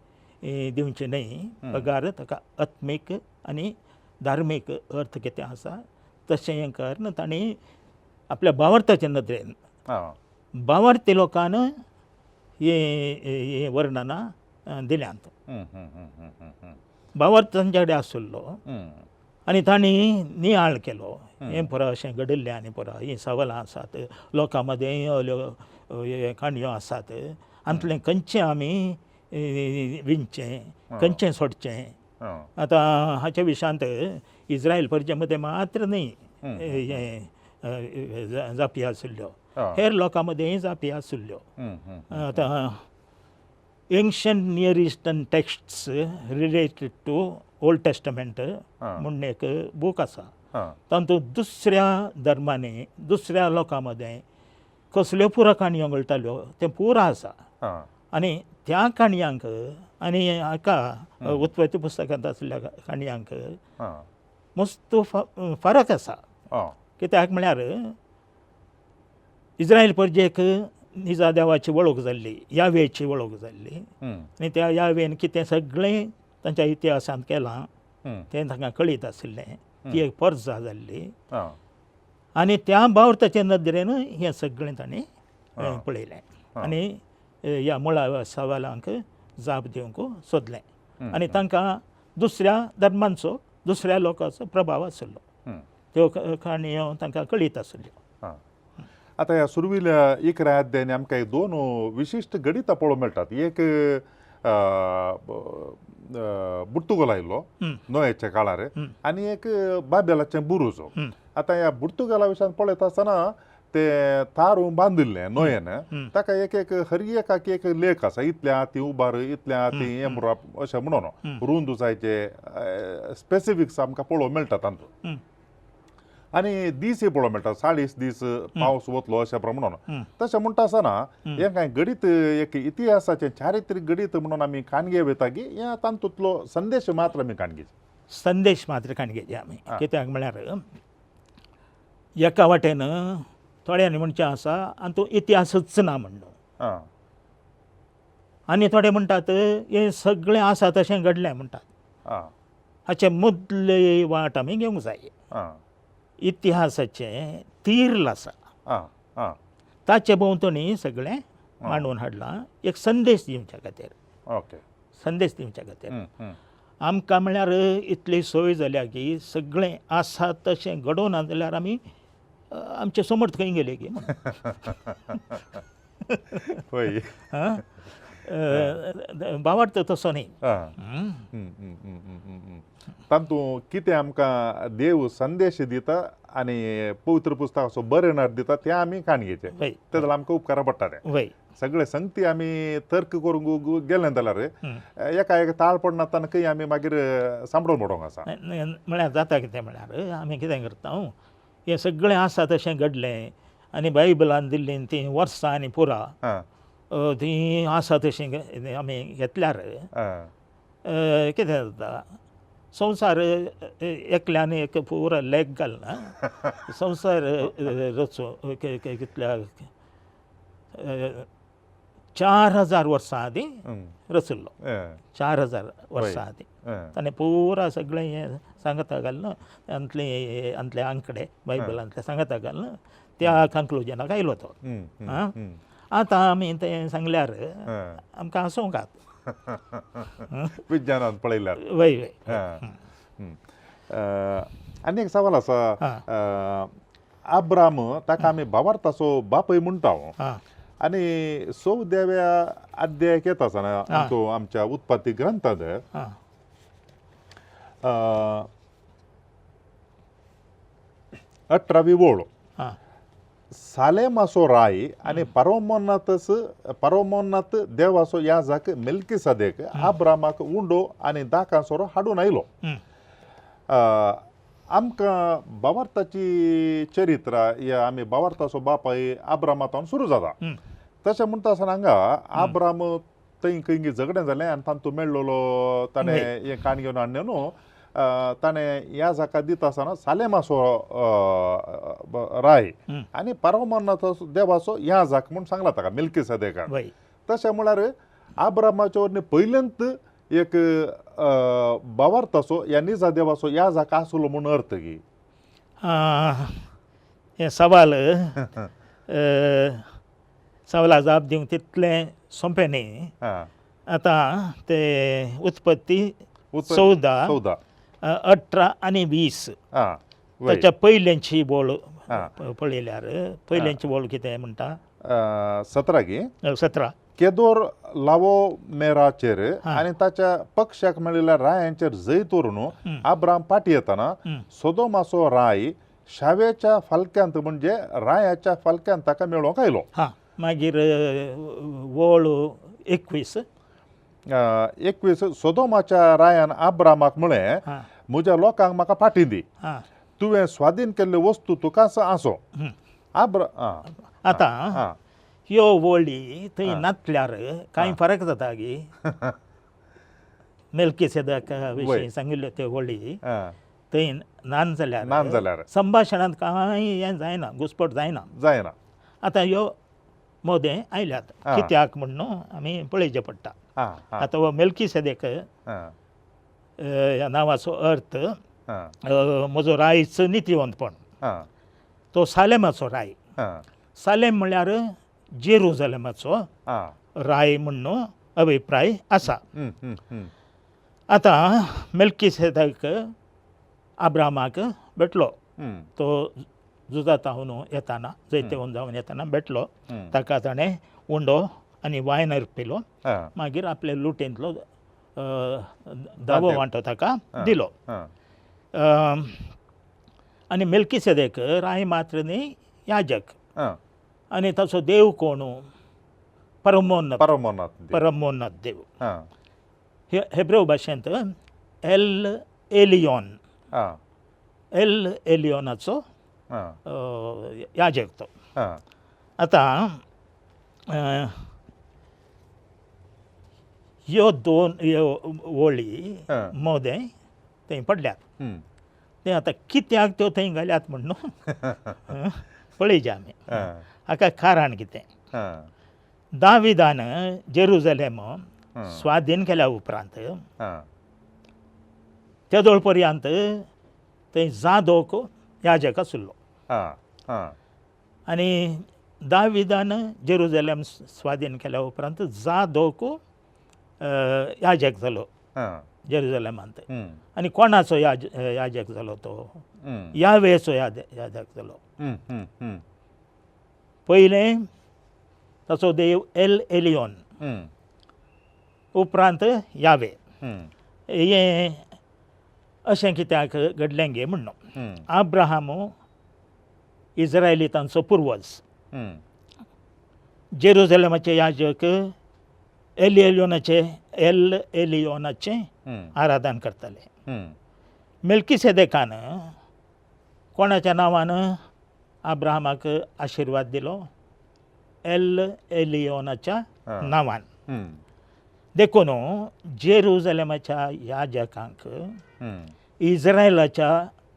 [SPEAKER 3] दिवचीं न्हय, पगार ताका आत्मीक आनी धार्मीक अर्थ कितें आसा तशें हें करन तांणी आपल्या भावार्थाचे नदरेन भावार्थी लोकान हे वर्णनां दिल्यांत. भावार्थ तांचे कडेन आशिल्लो आनी तांणी नियाळ केलो. हें पळय अशें घडिल्लें आनी पळय हीं सवालां आसात, लोकां मदें असल्यो काणयो आसात, हातूंतलें खंयचें आमी विणचें, खंयचें सोडचें. आतां हाचे विशांत इस्रायल परजे मदें मात्र न्ही हें जापी आशिल्ल्यो, हेर लोकां मदेंय जापी आशिल्ल्यो. आतां ancient Near Eastern texts related to Old Testament म्हणून एक बूक आसा. तातूंत दुसऱ्या धर्मांनी, दुसऱ्या लोकां मदें कसल्यो पुरो काणयो घडटाल्यो तें पुरो आसा. आनी त्या काणयांक आनी हाका उत्पत्ती पुस्तकांत आसलेल्या काणयांक मस्त फरक आसा. कित्याक म्हळ्यार इस्रायल परजेक निजा देवाची वळख जाल्ली, यावेची वळख जाल्ली आनी त्या यावेन कितें सगळें तांच्या इतिहासांत केलां तें तांकां कळीत आशिल्लें. ती एक पर्जा जाल्ली आनी त्या भावार्थाचे नदरेन हें सगळें तांणी पळयलें आनी ह्या मुळाव्या सवालांक जाप दिवंक सोदलें. आनी तांकां दुसऱ्या धर्मांचो, दुसऱ्या लोकांचो प्रभाव आशिल्लो, त्यो काणयो तांकां कळीत आशिल्ल्यो.
[SPEAKER 2] आता ह्या सुरविल्या इकरा अध्यायाने आमकां एक दोन विशिश्ट गणितां पळोवंक मेळटात. एक पुर्तुगाल आयिल्लो नोयाच्या काळार आनी एक बाबेलाचें बुरूज. आता ह्या पुर्तुगाला विशयान पळयता आसतना ते तारू बांदिल्लें नोयेन ताका एक एक हर एकाक एक लेख आसा. इतल्या हाती उबार, इतल्या हाती येमराप अशें म्हणून रुंद जायचे स्पेसिफिक्स आमकां पळोवंक मेळटा तातूंत. आनी दीसय पळोवंक मेळटा, 40 दीस पावस वतलो अशें प्रमाणान. तशें म्हणटा आसतना हें कांय गणित एक इतिहासाचें चारित्रीक गणित म्हणून आमी काणगे वयता की ह्या तातूंतलो संदेश मात्र आमी काणगेचे.
[SPEAKER 3] संदेश मात्र काणगेचे आमी. कित्याक म्हळ्यार एका वाटेन थोड्यांनी म्हणचें आसा आनी तो इतिहासच ना म्हणून, आनी थोडे म्हणटात हें सगळें आसा तशें घडलें म्हणटात. हाचे मदले वाट आमी घेवंक जाय. इतिहासाचें तीर आसा ताचे भोंवतणी सगळें मांडून हाडलां एक संदेश दिवचे खातीर. संदेश दिवचे खातीर आमकां म्हळ्यार इतली सोय जाल्या की सगळें आसा तशें घडोवन ना जाल्यार आमी आमचे समर्थ खंय गेले की भावार्थ तसो न्ही.
[SPEAKER 2] तातूंत कितें आमकां देव संदेश दिता आनी पवित्र पुस्तकाचो बरेणार दिता तें आमी काणगेचे. ते जाल्यार आमकां उपकारा पडटा. सगळे संगती आमी तर्क करूंक गेले जाल्यार एका एक ताळ पडना आसतना खंय आमी मागीर सांबाळून पडोंक आसा.
[SPEAKER 3] म्हळ्यार जाता कितें म्हळ्यार आमी कितें करता हें सगळें आसा तशें घडलें आनी बायबलान दिल्लीं तीं वर्सां आनी पुरां तीं आसा तशीं आमी घेतल्यार कितें जाता संवसार एकल्यान एक पुरो लेग घालना. संवसार रचो कितल्या 4000 वर्सां आदीं रचल्लो. 4000 वर्सां आदीं ताणें पुरा सगळें हें सांगता घालना अंतले आंकडे बायबलांतले सांगता घालना त्या कन्क्लुजनाक आयलो तो. आतां आमी तें सांगल्यार आमकां हांसूंक येता.
[SPEAKER 2] विज्ञानांत पळयल्यार.
[SPEAKER 3] वय
[SPEAKER 2] आनी एक सवाल आसा. अब्राम ताका आमी भावार्थाचो बापूय म्हणटा आनी 14व्या अध्यायाक येता आसतना आमच्या उत्पत्ती ग्रंथांत 18वी ओळ सालेमाचो राय आनी पारोमोनात देवाचो याजक मेल्किसेदेक अब्रामाक उंडो आनी दाकांसोरो हाडून आयलो. आमकां भावार्थाची चरित्रां या आमी भावार्थाचो बापाय अब्रामांतल्यान सुरू जाता. तशें म्हणटा आसतना हांगा अब्राम थंय खंय झगडें जालें आनी तातूंत मेळ्ळलो ताणें हें काण घेवन हाडलें न्हू. ताणें याजकाक दिता आसतना सालेमाचो राय आनी पारोमोनाचो देवाचो याजक म्हूण सांगला ताका मेल्किसेदेकाक. तशें म्हळ्यार अब्रामाचे वरवीं पयलेंत एक भावार्थाचो या निजा देवाचो याजक आसलो म्हूण अर्थ की.
[SPEAKER 3] हें सवाल सवाला जाप दिवंक तितलें सोंपें न्ही. आतां ते उत्पत्ती 14, 18 आनी 20 ताच्या पयल्यांची बोळ पळयल्यार पयल्यांची बोळ कितें म्हणटा
[SPEAKER 2] 17 केदोर लावो मेराचेर आनी ताच्या पक्षाक मेळिल्ल्या रायांचेर जैत व्हरून अब्राम फाटी येतना सोदोमाचो राय शावेच्या फालक्यांत म्हणजे रायाच्या फालक्यांत ताका मेळोंक आयलो.
[SPEAKER 3] मागीर वोळ 21
[SPEAKER 2] सोदोमाच्या रायान अब्रामाक म्हळें म्हज्या लोकांक म्हाका फाटीं दी. तुवें स्वाधीन केल्ले वस्तू तुकाच आसो.
[SPEAKER 3] आतां ह्यो वळी थंय नातल्यार कांय फरक जाता की मेल्किसेदेका विशीं सांगिल्ल्यो त्यो वळी थंय नान जाल्यार संभाशणांत कांय हें जायना, घुसपट जायना. आतां ह्यो मोदें आयल्यात कित्याक म्हण न्हू आमी पळोवचें पडटा. आतां हो मेल्किसेदेक ह्या नांवाचो अर्थ म्हजो रायच नितीवंतपण. तो सालेमाचो राय. सालेम म्हळ्यार जेरुजलेमाचो राय म्हणून अभिप्राय आसा. आतां मेल्किसेदेक अब्रामाक भेटलो. तो झुजात हांव येताना जैतेवन जावन येताना भेटलो ताका ताणें उंडो आनी वायनर पिलो
[SPEAKER 2] हां
[SPEAKER 3] मागीर आपल्या लुटेंतलो दावो वांटो ताका दिलो
[SPEAKER 2] हां
[SPEAKER 3] आनी मेल्किसेदेकर हांवें मात्र न्ही याजक
[SPEAKER 2] हां
[SPEAKER 3] आनी ताचो देव कोण परमोन्नत
[SPEAKER 2] परमोन्नत
[SPEAKER 3] परमोन्नत देव
[SPEAKER 2] हां
[SPEAKER 3] हेब्रेव भाशेंत एल एलियोन
[SPEAKER 2] हां
[SPEAKER 3] एल एलियोनाचो
[SPEAKER 2] हां
[SPEAKER 3] याजक तो
[SPEAKER 2] हां
[SPEAKER 3] आतां ह्यो दोन वळी
[SPEAKER 2] हां.
[SPEAKER 3] मोदें थंय पडल्यात
[SPEAKER 2] हं.
[SPEAKER 3] ते आतां कित्याक त्यो थंय घाल्यात म्हण न्हू पळयचे आमी
[SPEAKER 2] हां
[SPEAKER 3] हाका कारण कितें
[SPEAKER 2] हां
[SPEAKER 3] दाविदान जेरुजलेम स्वाधीन केल्या उपरांत
[SPEAKER 2] हां
[SPEAKER 3] तेदोळ पर्यंत थंय जादोक याजक आशिल्लो
[SPEAKER 2] हां हां
[SPEAKER 3] आनी दाविदान जेरुजलेम स्वाधीन केल्या उपरांत जादोक याजक जालो
[SPEAKER 2] हां
[SPEAKER 3] जेरुजलेमांत
[SPEAKER 2] हं.
[SPEAKER 3] आनी कोणाचो याजक जालो तो
[SPEAKER 2] हं.
[SPEAKER 3] यावेचो याजक जालो
[SPEAKER 2] हं. हं. हं.
[SPEAKER 3] पयलें ताचो देव एल एलियोन
[SPEAKER 2] हं.
[SPEAKER 3] उपरांत यावे
[SPEAKER 2] हं.
[SPEAKER 3] हें अशें कित्याक घडलें गे म्हणून
[SPEAKER 2] हं.
[SPEAKER 3] अब्राहामू इज्रायलितांचो पुर्वज
[SPEAKER 2] हं.
[SPEAKER 3] जेरुजलेमाचे याजक एल एलियोनाचें
[SPEAKER 2] हं.
[SPEAKER 3] आराधन करताले
[SPEAKER 2] हं.
[SPEAKER 3] मेल्किसेदेकान कोणाच्या नांवान अब्राहमाक आशिर्वाद दिलो एल एलियोनाच्या
[SPEAKER 2] हां.
[SPEAKER 3] नांवान
[SPEAKER 2] हं.
[SPEAKER 3] देखून जेरुजलेमाच्या याजकांक
[SPEAKER 2] हं.
[SPEAKER 3] इज्रायलाच्या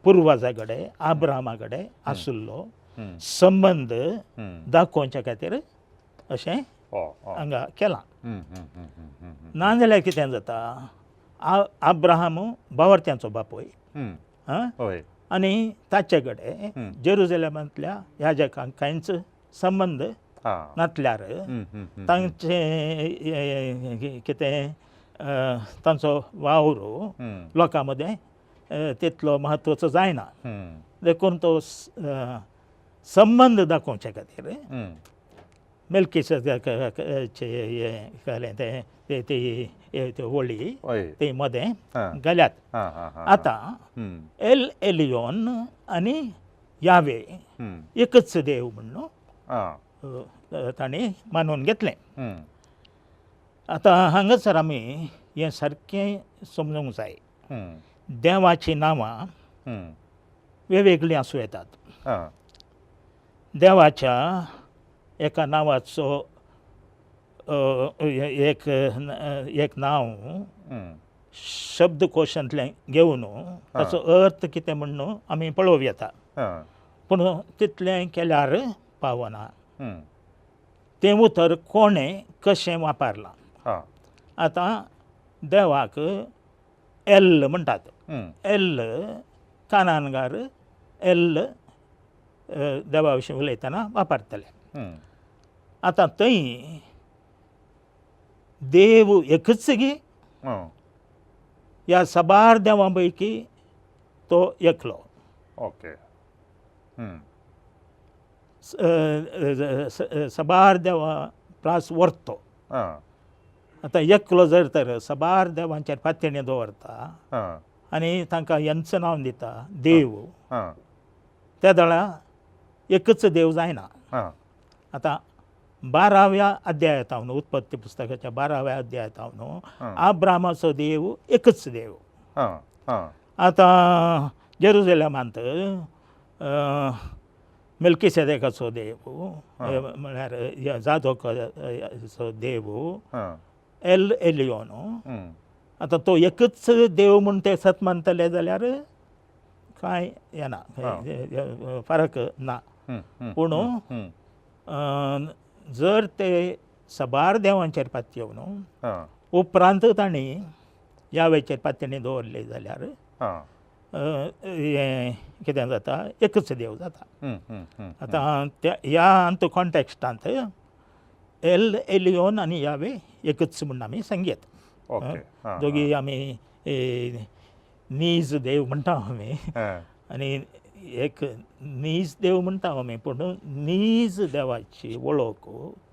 [SPEAKER 3] पुर्वजा कडेन अब्राहमा कडेन आशिल्लो
[SPEAKER 2] हं.
[SPEAKER 3] संबंद
[SPEAKER 2] हं.
[SPEAKER 3] दाखोवच्या खातीर अशें हांगा केलां
[SPEAKER 2] हं. हं. हं. हं.
[SPEAKER 3] नाजाल्यार कितें जाता अब्राहम बावर्त्यांचो बापूय
[SPEAKER 2] हं.
[SPEAKER 3] आं
[SPEAKER 2] होय
[SPEAKER 3] आनी ताचे कडेन जेरुजलेमांतल्या याजकांक कांयच संबंद
[SPEAKER 2] हां
[SPEAKER 3] नासल्यार
[SPEAKER 2] हं. हं. हं.
[SPEAKER 3] तांचे कितें तांचो वावर
[SPEAKER 2] हं.
[SPEAKER 3] लोकां मदें तितलो म्हत्वाचो जायना
[SPEAKER 2] हं.
[SPEAKER 3] देखून तो संबंद दाखोवचे खातीर
[SPEAKER 2] हं.
[SPEAKER 3] मेल्किसेदेकाचे केलें ते वळी
[SPEAKER 2] होय
[SPEAKER 3] ते मदें
[SPEAKER 2] हां.
[SPEAKER 3] घाल्यात
[SPEAKER 2] हां. हां. हां.
[SPEAKER 3] आतां
[SPEAKER 2] हं.
[SPEAKER 3] एल एलियोन आनी यावे
[SPEAKER 2] हं.
[SPEAKER 3] एकच देव म्हणून
[SPEAKER 2] हां.
[SPEAKER 3] तांणी मानून घेतलें
[SPEAKER 2] हं.
[SPEAKER 3] आतां हांगासर आमी हें सारकें समजूंक जाय
[SPEAKER 2] हं.
[SPEAKER 3] देवाचीं नांवां
[SPEAKER 2] हं.
[SPEAKER 3] वेगवेगळीं आसूं येतात
[SPEAKER 2] हां.
[SPEAKER 3] देवाच्या एका नांवाचो एक नांव
[SPEAKER 2] हं.
[SPEAKER 3] शब्दकोशांतलें घेवन ताचो अर्थ कितें म्हणून आमी पळोवं येता
[SPEAKER 2] हां.
[SPEAKER 3] पूण तितलें केल्यार पावना
[SPEAKER 2] हं.
[SPEAKER 3] तें उतर कोणें कशें वापरलां
[SPEAKER 2] हां.
[SPEAKER 3] आतां देवाक एल म्हणटात
[SPEAKER 2] हं.
[SPEAKER 3] एल कानानगार एल देवा विशीं उलयतना वापरतले
[SPEAKER 2] हं.
[SPEAKER 3] आतां थंय देव एकच गी
[SPEAKER 2] हां.
[SPEAKER 3] ह्या साबार देवां पैकी तो एकलो
[SPEAKER 2] ओके हं.
[SPEAKER 3] साबार देवां प्रास व्हरतो
[SPEAKER 2] हां.
[SPEAKER 3] आतां एकलो जर तर साबार देवांचेर पातयणी दवरता
[SPEAKER 2] हां.
[SPEAKER 3] आनी तांकां हेंचं नांव दिता देव
[SPEAKER 2] हां.
[SPEAKER 3] त्या दळा एकच देव जायना
[SPEAKER 2] हां.
[SPEAKER 3] आतां 12व्या अध्यायात हांव न्हू उत्पत्ती पुस्तकाच्या 12व्या अध्यायात हांव न्हू अब्रामाचो देव एकच देव
[SPEAKER 2] हां. हां.
[SPEAKER 3] आतां जेरुजलेमांत मेल्किसेदेकाचो देव म्हळ्यार जादोकाचो देव
[SPEAKER 2] हां.
[SPEAKER 3] एल एलियोन
[SPEAKER 2] हं.
[SPEAKER 3] आतां तो एकच देव म्हूण ते सत मानतले जाल्यार कांय येना फरक ना
[SPEAKER 2] हं. हं.
[SPEAKER 3] पूण
[SPEAKER 2] हं.
[SPEAKER 3] जर ते साबार देवांचेर पातयेवन
[SPEAKER 2] हां.
[SPEAKER 3] उपरांत तांणी यावेचेर पातयणी दवरली जाल्यार
[SPEAKER 2] हां.
[SPEAKER 3] हें कितें जाता एकच देव जाता
[SPEAKER 2] हं. हं. हं.
[SPEAKER 3] आतां ह्या कॉन्टेक्स्टांत एल एलियोन आनी यावे एकच म्हूण आमी सांगयत
[SPEAKER 2] ओके हां.
[SPEAKER 3] दोगी आमी नीज देव म्हणटा आमी
[SPEAKER 2] हां.
[SPEAKER 3] आनी एक नीज देव म्हणटा आमी पूण नीज देवाची वळख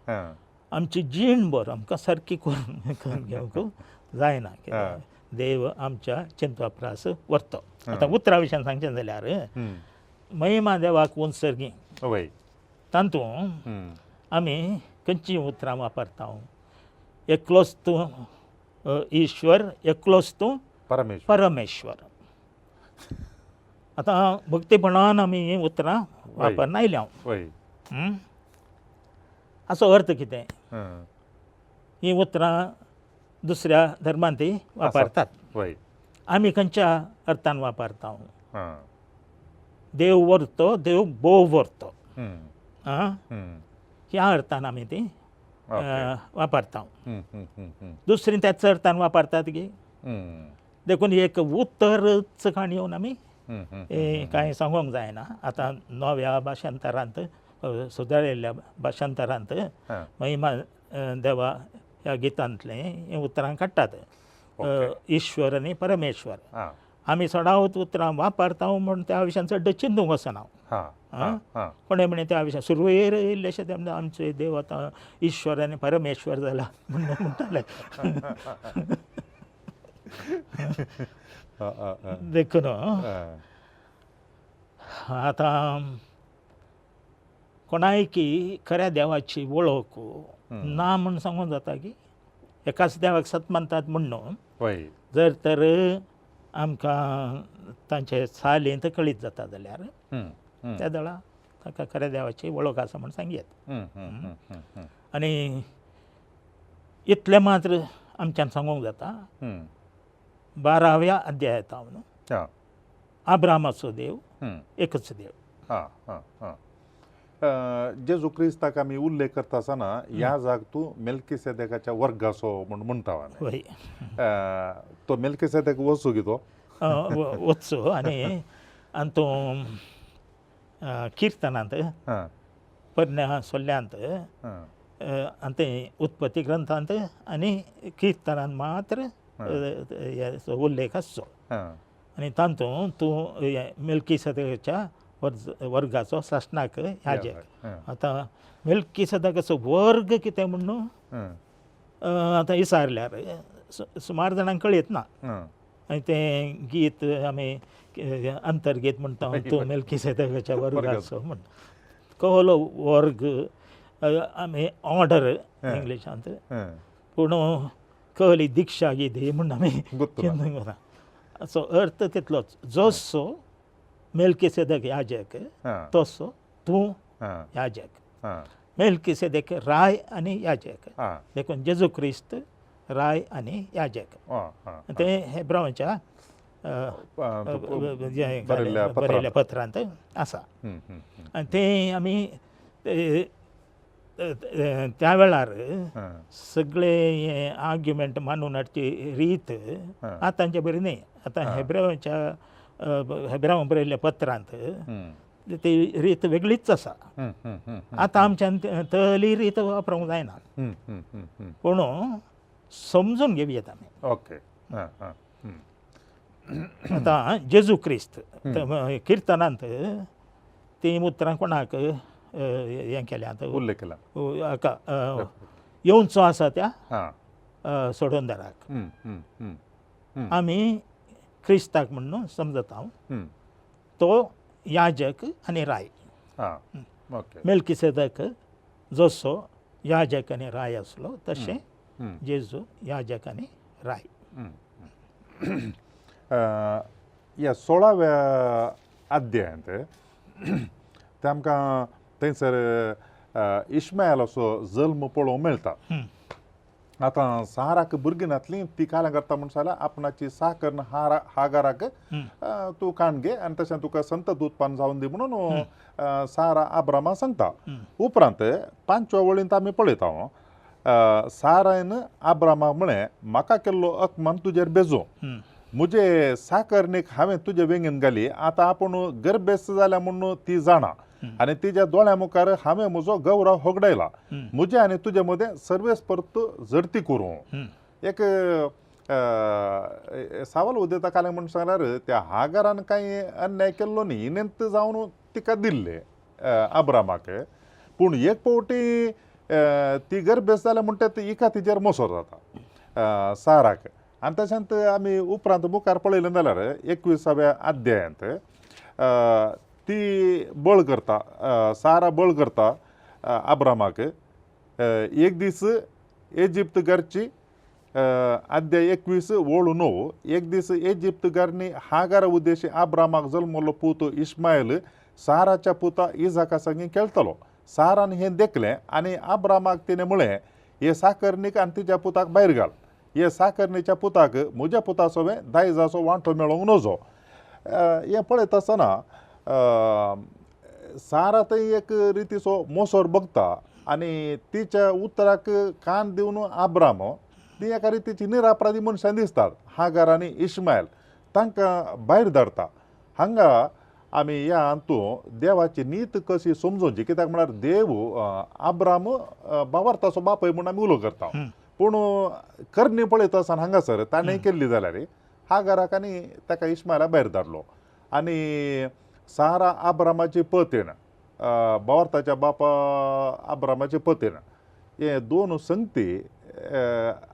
[SPEAKER 2] हां
[SPEAKER 3] आमची जीणभर आमकां सारकी करून घेवंक जायना कित्याक देव आमच्या चिंतवाप्रास व्हरतो. आतां उतरा विशयान सांगचें जाल्यार महिमा देवाक उत्सर्गी
[SPEAKER 2] वय
[SPEAKER 3] तातूंत आमी खंयचीं उतरां वापरता. एकलोच तूं ईश्वर, एकलोच तूं
[SPEAKER 2] परमेश्वर
[SPEAKER 3] परमेश्वर. आतां भक्तीपणान आमी हीं उतरां वापरना आयल्या.
[SPEAKER 2] वय
[SPEAKER 3] हाचो अर्थ कितें?
[SPEAKER 2] हां
[SPEAKER 3] हीं उतरां दुसऱ्या धर्मांतय वापरतात.
[SPEAKER 2] वय
[SPEAKER 3] आमी खंयच्या अर्थान वापरता?
[SPEAKER 2] हां
[SPEAKER 3] देव व्हरतो, देव बोव व्हरतो. आं
[SPEAKER 2] हं
[SPEAKER 3] ह्या अर्थान आमी ती
[SPEAKER 2] ओके.
[SPEAKER 3] वापरता.
[SPEAKER 2] हं
[SPEAKER 3] दुसरी त्याच अर्थान वापरतात की
[SPEAKER 2] हं
[SPEAKER 3] देखून एक उतरच काणयोवन आमी
[SPEAKER 2] हं
[SPEAKER 3] कांय सांगूंक जायना. आतां नव्या भाशांतरांत सुदारिल्ल्या भाशांतरांत
[SPEAKER 2] हां
[SPEAKER 3] महिमा देवा ह्या गितांतलें हें उतरां काडटात. ईश्वर आनी परमेश्वर.
[SPEAKER 2] हां
[SPEAKER 3] आमी सदांच उतरां वापरता म्हूण त्या विशयान चड चिंतूंक वचना.
[SPEAKER 2] हां हां हां
[SPEAKER 3] कोणें म्हणलें त्या विशयान सुरवेर इल्लेशें तें आमचे देव आतां ईश्वर आनी परमेश्वर जाला म्हणून म्हणटाले. देखून आतां कोणायकी खऱ्या देवाची वळख ना म्हूण सांगूंक जाता की एकाच देवाक सत मानतात म्हूण न्हू.
[SPEAKER 2] वय
[SPEAKER 3] जर तर आमकां तांचे सालींत कळीत जाता जाल्यार त्या दळा ताका खऱ्या देवाची वळख आसा म्हूण सांगयात. आनी इतलें मात्र आमच्यान सांगूंक जाता 12व्या अध्यायातावन
[SPEAKER 2] हां
[SPEAKER 3] अब्रामाचो देव एकच देव.
[SPEAKER 2] हां हां हां जेजू क्रिस्ताक आमी उल्लेख करता आसतना ह्या जाग तूं मेल्किसेदेकाच्या वर्गाचो म्हूण म्हणटा.
[SPEAKER 3] वय
[SPEAKER 2] तो मेल्किसेदेक वचू की तो
[SPEAKER 3] वचचो आनी तूं किर्तनांत
[SPEAKER 2] हां
[SPEAKER 3] परन्या सोल्ल्यांत
[SPEAKER 2] हां
[SPEAKER 3] आनी तें उत्पत्ती ग्रंथांत आनी किर्तनांत मात्र हेचो उल्लेख आसचो.
[SPEAKER 2] हां
[SPEAKER 3] आनी तातूंत तूं मेल्किसेदेकाच्या वर्गाचो सासणाक याजक. आतां मेल्किसेदेकाचो वर्ग कितें म्हूण न्हू आतां विचारल्यार सुमार जाणांक कळीत ना. आनी तें गीत आमी अंतर्गीत म्हणटा तूं मेल्किसेदेकाच्या वर्गाचो म्हूण. कहलो वर्ग आमी ऑर्डर इंग्लिशांत पूण कहली दिक्षा घे म्हूण आमी चिंतूंक वता. हाचो अर्थ तितलोच जसो मेल्किसेदेक याजक तसो तूं याजक. मेल्किसेदेक राय आनी याजक. देखून जेजू क्रिस्त राय आनी याजक. तें हेब्रावाच्या बरयल्ल्या पत्रांत आसा. आनी तें आमी त्या वेळार सगळे हे आर्ग्युमेंट मांडून हाडची रीत आतांचे बरी न्ही. आतां हेब्रावां बरयल्ल्या पत्रांत ती रीत वेगळीच आसा. आतां आमच्यान तली रीत वापरूंक जायना पूण समजून घेवयात आमी.
[SPEAKER 2] ओके.
[SPEAKER 3] आतां जेजू क्रिस्त किर्तनांत ती उतरां कोणाक हें केल्यात
[SPEAKER 2] उल्लेख केला.
[SPEAKER 3] हाका येवचो आसा त्या सोडोनदाराक. आमी क्रिस्ताक म्हणून समजता. तो याजक आनी राय. मेल्किसेदेक जसो याजक आनी राय आसलो तशें जेजू याजक आनी राय.
[SPEAKER 2] ह्या 16व्या अध्यायांत ते आमकां थंयसर इश्माएलाचो जल्म पळोवंक मेळटा. आतां साराक भुरगीं नासलीं ती काल्यां करता म्हूण सांगल्यार आपणाची साकर्ण हागाराक तूं काण घे आनी तशें तुका संतत उत्पन्न जावन दी म्हणून सारा अब्रामाक सांगता. उपरांत 5व्या वळींत आमी पळयता सारायन अब्रामाक म्हळें म्हाका केल्लो अकमान तुजेर बेजो. म्हजे साकरणेक हांवें तुजे वेंगेन घाली. आतां आपूण गर्भेस्त जाल्या म्हणून ती जाणा आनी तिच्या दोळ्या मुखार हांवें म्हजो गौरव होगडायला. म्हजे आनी तुजे मदें सर्वेस परत झडती करूं. एक सवाल उदेता काले म्हणून सांगणार त्या हागारान काही अन्याय केल्लो न्ही नेंत जावन तिका दिल्ले अब्रामाक पूण एक पावटी ती गर्भेस जाल्या म्हणटा इका तिचेर मोसोर जाता साराक आनी तशेंच आमी उपरांत मुखार पळयलें जाल्यार 21व्या अध्यायांत ती बळ करता सारा बळ करता अब्रामाक एक दीस इजिप्त घरची अध्याय 21 वळू 9 एक दीस इजिप्त घरनी हागार उद्देशी अब्रामाक जल्मलो पूत इस्मायल साराच्या पुता इजाका संगी खेळतलो सारान हें देखलें आनी अब्रामाक तिणें म्हळें हे साकर्णीक आनी तिच्या पुताक भायर घाल हे साकर्णीच्या पुताक म्हज्या पुता सोबें दायजाचो वांटो मेळोंक नजो हें पळयत आसतना सारा थंय एक रितीचो मोसोर बगता आनी तिच्या उतराक कान दिवन अब्राम ती एका रितीची निरापराधी मनशां दिसतात हागार आनी इस्मायल तांकां भायर धाडटा हांगा आमी ह्या हातूंत देवाची नीत कशी समजोवची कित्याक म्हळ्यार देव अब्राम बावार्थाचो बापय म्हूण आमी उलो करता पूण करणी पळयता आसतना हांगासर ताणें केल्ली जाल्यार हागाराक आनी ताका इस्मायलाक भायर धाडलो आनी सारा अब्रामाची पत्न बावार्थाच्या बापा अब्रामाचे पत्न हे दोन संगती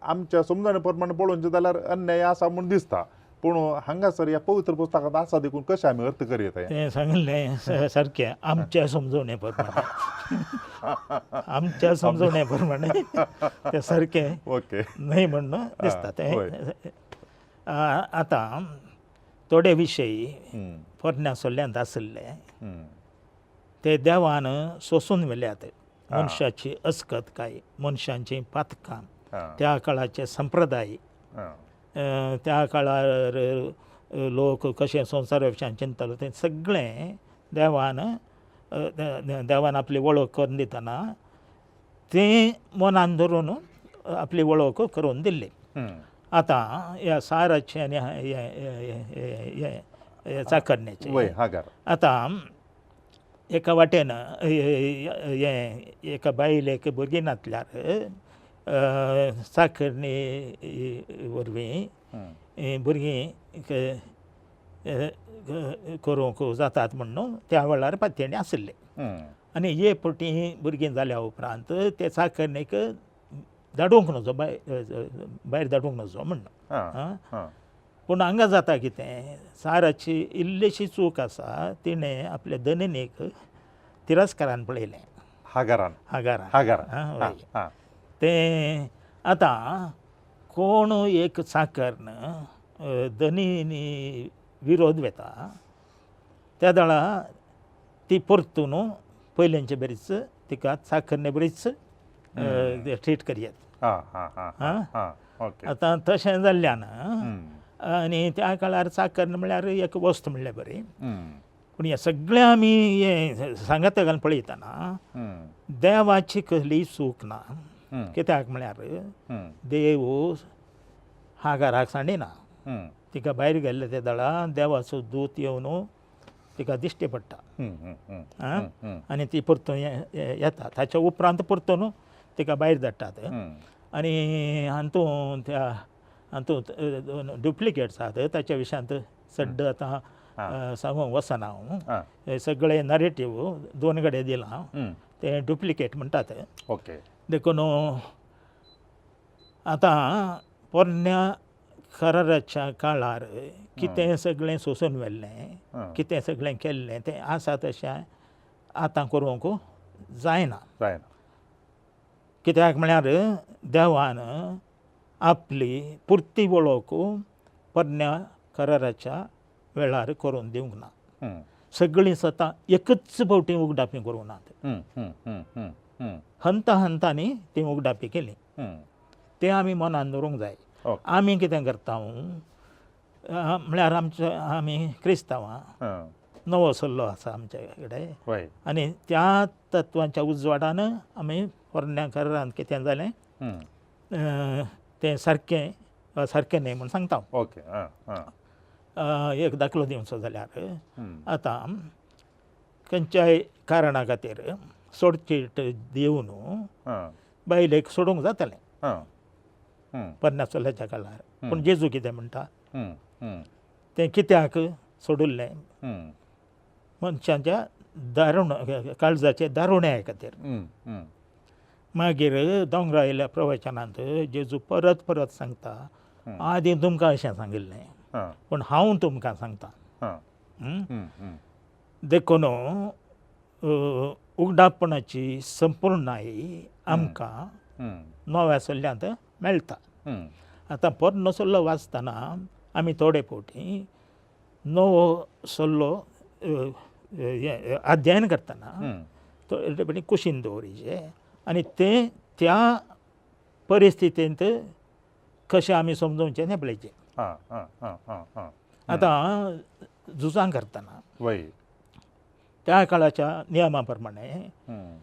[SPEAKER 2] आमच्या समजणे प्रमाणे पळोवचें जाल्यार अन्याय आसा म्हूण दिसता पूण हांगासर ह्या पवित्र पुस्तकांत आसा देखून कशें आमी अर्थ करीत
[SPEAKER 3] तें सांगलें सारकें आमच्या समजवणे प्रमाणे आमच्या समजवणे प्रमाणे तें सारकें
[SPEAKER 2] ओके
[SPEAKER 3] न्हय म्हणून दिसता तें आतां थोडे विशयी पोरण्या सोल्ल्यांत आसले ते देवान सोसून व्हेल्यात मनशाची अस्कतकाय मनशांची पातकां त्या काळाचे संप्रदाय त्या काळार लोक कशे संवसारा चिंतलो तें सगळें देवान आपली वळख करून दितना तें मनान धरून आपली वळख करून दिल्ली आतां ह्या साराचे आनी हे चाकरण्याचे आतां एका वाटेन एका बायलेक भुरगीं नातल्यार चाकरणी वरवीं भुरगीं करूंक जातात म्हणून त्या वेळार पातयणी आसले आनी हे फावटी भुरगीं जाल्या उपरांत ते चाकरणीक धाडूंक नजो भायर धाडूंक नजो म्हणून पूण हांगा जाता कितें साराची इल्लीशी चूक आसा तिणें आपल्या धननीक तिरस्कारान पळयलें हागारान तें आतां कोण एक चाकर्ण धनीनी विरोध वेता त्या दाळा ती परतून पयलेंचे बरीच तिका चाकरणे बरीच ट्रीट करयात आतां तशें जाल्ल्यान आनी त्या काळार चाकर्ण म्हळ्यार एक वस्त म्हणल्यार बरी पूण हे सगळें आमी हे सांगत घालून पळयतना देवाची कसलीय चूक ना कित्याक म्हळ्यार देव हागाराक सांडिना तिका भायर गेल्ले त्या दाळा देवाचो दूत येवन तिका दिश्टी पडटा आनी ती परतून येता ताच्या उपरांत परतून तिका भायर धाडटात आनी हातूंत डुप्लिकेट्स आसात ताच्या विशयांत चड्ड आतां सांगूंक वचना हांव सगळे नरेटीव दोन कडेन दिलां ते डुप्लिकेट म्हणटात
[SPEAKER 2] ओके
[SPEAKER 3] देखून आतां पोरण्या कराराच्या काळार कितें सगळें सोसून व्हेल्लें कितें सगळें केल्लें तें आसा तशें आतां करूंक जायना कित्याक म्हळ्यार देवान आपली पुर्ती वळख पोरण्या कराराच्या वेळार करून दिवंक ना सगळीं सतां एकच फावटी उगडापी करूंक नात हंतांनी ती उगडापी केली तें आमी मनान दवरूंक जाय आमी कितें करता म्हळ्यार आमी क्रिस्तांवां नवो सल्लो आसा आमचे कडेन आनी त्या तत्वांच्या उजवाडान आमी पोरण्या करारांत कितें जालें तें सारकें न्हय म्हूण सांगता
[SPEAKER 2] ओके
[SPEAKER 3] एक दाखलो दिवचो जाल्यार आतां खंयच्याय कारणा खातीर सोडचीट दिवन बायलेक सोडूंक जातालें परनासोलाच्या काळार पूण जेजू कितें म्हणटा
[SPEAKER 2] हम्म, हम्म,
[SPEAKER 3] तें कित्याक सोडुल्लें
[SPEAKER 2] हम्म,
[SPEAKER 3] मनशाच्या दारूण काळजाचे दारुण्याय खातीर.
[SPEAKER 2] हम्म, हम्म,
[SPEAKER 3] मागीर दोंगरा येयल्या प्रवचनांत जेजू परत परत सांगता आदी तुमकां अशें सांगिल्लें
[SPEAKER 2] हां,
[SPEAKER 3] पूण हांव तुमकां सांगता.
[SPEAKER 2] हां,
[SPEAKER 3] हं?
[SPEAKER 2] हम्म, हम्म,
[SPEAKER 3] देखून उगडापणाची संपूर्णायी आमकां
[SPEAKER 2] हम्म,
[SPEAKER 3] नव्या सल्ल्यांत मेळटा.
[SPEAKER 2] हम्म,
[SPEAKER 3] आतां पोरनो सल्लो वाचतना आमी थोडे फावटी नवो सल्लो अध्ययन करतना
[SPEAKER 2] हम्म,
[SPEAKER 3] थोडे फावटी कुशीन दवरिचें आनी तें त्या परिस्थितींत कशें आमी समजोवचें तें पळयचें.
[SPEAKER 2] हां, हां, हां, हां, हां,
[SPEAKER 3] आतां झुजां करतना
[SPEAKER 2] वय,
[SPEAKER 3] त्या काळाच्या नियमा प्रमाणे
[SPEAKER 2] हम्म,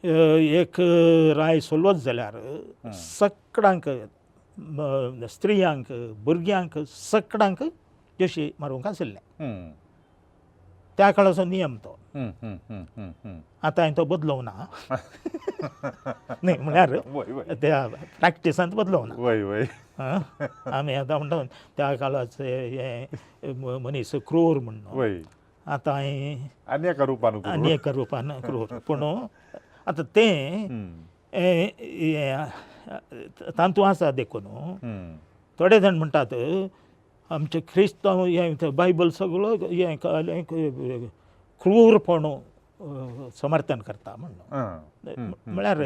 [SPEAKER 3] एक राय सोलवत जाल्यार सगळ्यांक स्त्रियांक भुरग्यांक सगळ्यांक जशी मारूंक आशिल्लें.
[SPEAKER 2] हम्म,
[SPEAKER 3] त्या काळाचो नियम तो.
[SPEAKER 2] हम्म, हम्म, हम्म, हम्म, हम्म,
[SPEAKER 3] आतां हांवें तो बदलोवं ना. न्ही म्हळ्यार
[SPEAKER 2] वय, वय,
[SPEAKER 3] त्या प्रॅक्टिसांत बदलोवं ना.
[SPEAKER 2] वय, वय,
[SPEAKER 3] आमी आतां म्हणटा त्या काळाचे हे मनीस क्रूर म्हणून.
[SPEAKER 2] वय,
[SPEAKER 3] आतां हांवें
[SPEAKER 2] आनी एका रुपान करूं.
[SPEAKER 3] आनी एका रुपान क्रूर पूण आतां तें तांतू आसा देखून
[SPEAKER 2] हम्म,
[SPEAKER 3] थोडे जाण म्हणटात आमचे क्रिस्तांव हें बायबल सगळो हें क्रूरपण समर्थन करता म्हणून.
[SPEAKER 2] हां,
[SPEAKER 3] म्हळ्यार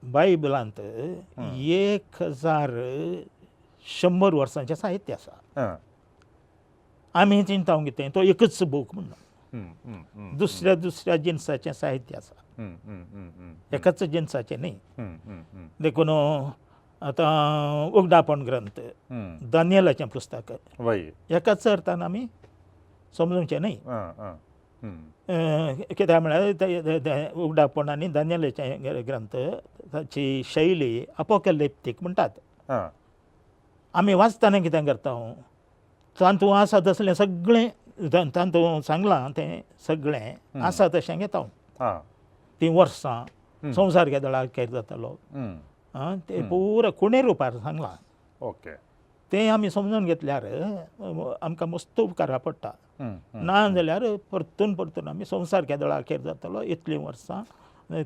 [SPEAKER 3] बायबलांत 1100 वर्सांचें साहित्य आसा.
[SPEAKER 2] हां,
[SPEAKER 3] आमी चिंताव कितें तो एकच बूक म्हणून.
[SPEAKER 2] हम्म, हम्म, हम्म,
[SPEAKER 3] दुसऱ्या दुसऱ्या जिन्साचें साहित्य आसा,
[SPEAKER 2] हम्म, हम्म, हम्म, हम्म,
[SPEAKER 3] एकाच जिन्साचें न्ही.
[SPEAKER 2] हम्म, हम्म, हम्म,
[SPEAKER 3] देखून आतां उगडापण ग्रंथ
[SPEAKER 2] हम्म,
[SPEAKER 3] दानियेलाचें पुस्तक
[SPEAKER 2] वय,
[SPEAKER 3] एकाच अर्थान आमी समजूंचें न्ही.
[SPEAKER 2] हां, हां, हम्म,
[SPEAKER 3] कित्याक म्हळ्यार उगडापण आनी दानियेलाचें ग्रंथ ताची शैली अपोकॅलिप्टीक म्हणटात.
[SPEAKER 2] हां,
[SPEAKER 3] आमी वाचतना कितें करता तांतू आसा तसलें सगळें तांतू सांगलां तें सगळें आसा तशें घेता.
[SPEAKER 2] हां,
[SPEAKER 3] तीं वर्सां संवसार केदळा खेर जातालो
[SPEAKER 2] हम्म,
[SPEAKER 3] तें पुरो कोणे रुपार सांगलां.
[SPEAKER 2] ओके,
[SPEAKER 3] तें आमी समजून घेतल्यार आमकां मस्त उपकारा पडटा.
[SPEAKER 2] हम्म,
[SPEAKER 3] ना जाल्यार परतून परतून आमी संवसार केदळा खेर जातालो इतलीं वर्सां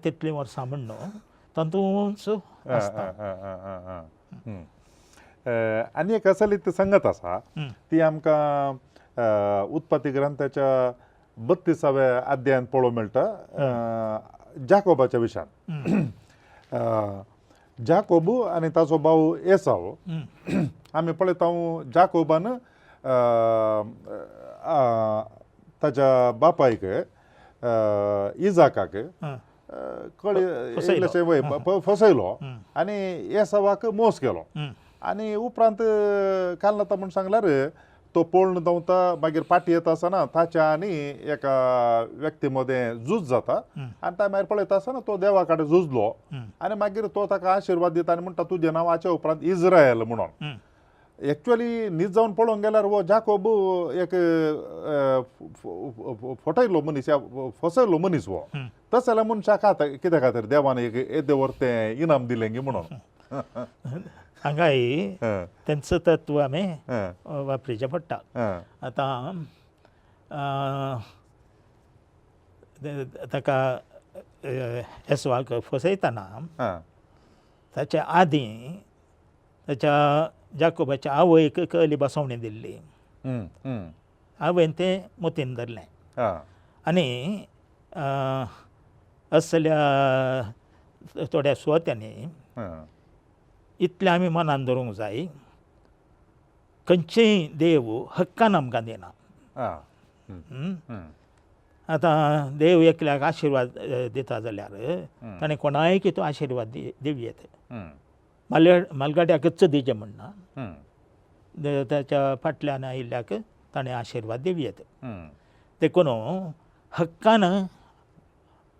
[SPEAKER 3] तितलीं वर्सां म्हणून तांतूच आसता.
[SPEAKER 2] आनी एक असलीत संगत आसा ती आमकां उत्पत्ती ग्रंथाच्या 32व्या अध्यायान पळोवंक मेळटा जाकोबाच्या विशयान. जाकोब आनी ताचो भाव एसाव आमी पळयता जाकोबान ताच्या बापायक इजाकाक इल्लेशें वय फसयलो आनी एसावाक मोस केलो. आनी उपरांत कालनाता म्हूण सांगल्यार तो पळोवन धांवता मागीर फाटी येता आसतना ताच्या आनी एका व्यक्ती मदें झूज जाता आनी त्या मागीर पळयता आसतना तो देवा कडेन झुजलो आनी मागीर तो ताका आशिर्वाद दिता आनी म्हणटा तुजें नांव हाच्या उपरांत इज्रायल म्हणून. एक्चुअली न्हीद जावन पळोवंक गेल्यार हो जाकोब एक फटयलो मनीस फसयलो मनीस हो. तस जाल्यार मनशाक कित्या खातीर देवान एक येदे व्हरतें इनाम दिलें गी म्हणून.
[SPEAKER 3] हांगाय तेंचो तत्व आमी वापरचें पडटा. आतां ताका एसवाक फसयतना ताच्या आदीं ताच्या जाकोबाच्या आवयक कहली बसवणी दिल्ली. आवयन तें मतीन धरलें आनी असल्या थोड्या सुवात्यांनी इतलें आमी मनान दवरूंक जाय खंयचेय देव हक्कान आमकां दिना. आतां देव एकल्याक आशिर्वाद दिता जाल्यार ताणें कोणायक तो आशिर्वाद दिवयेत. मालगाड्याकच दिचें म्हणना, ताच्या फाटल्यान आयिल्ल्याक ताणें आशिर्वाद दिवयेत. देखून हक्कान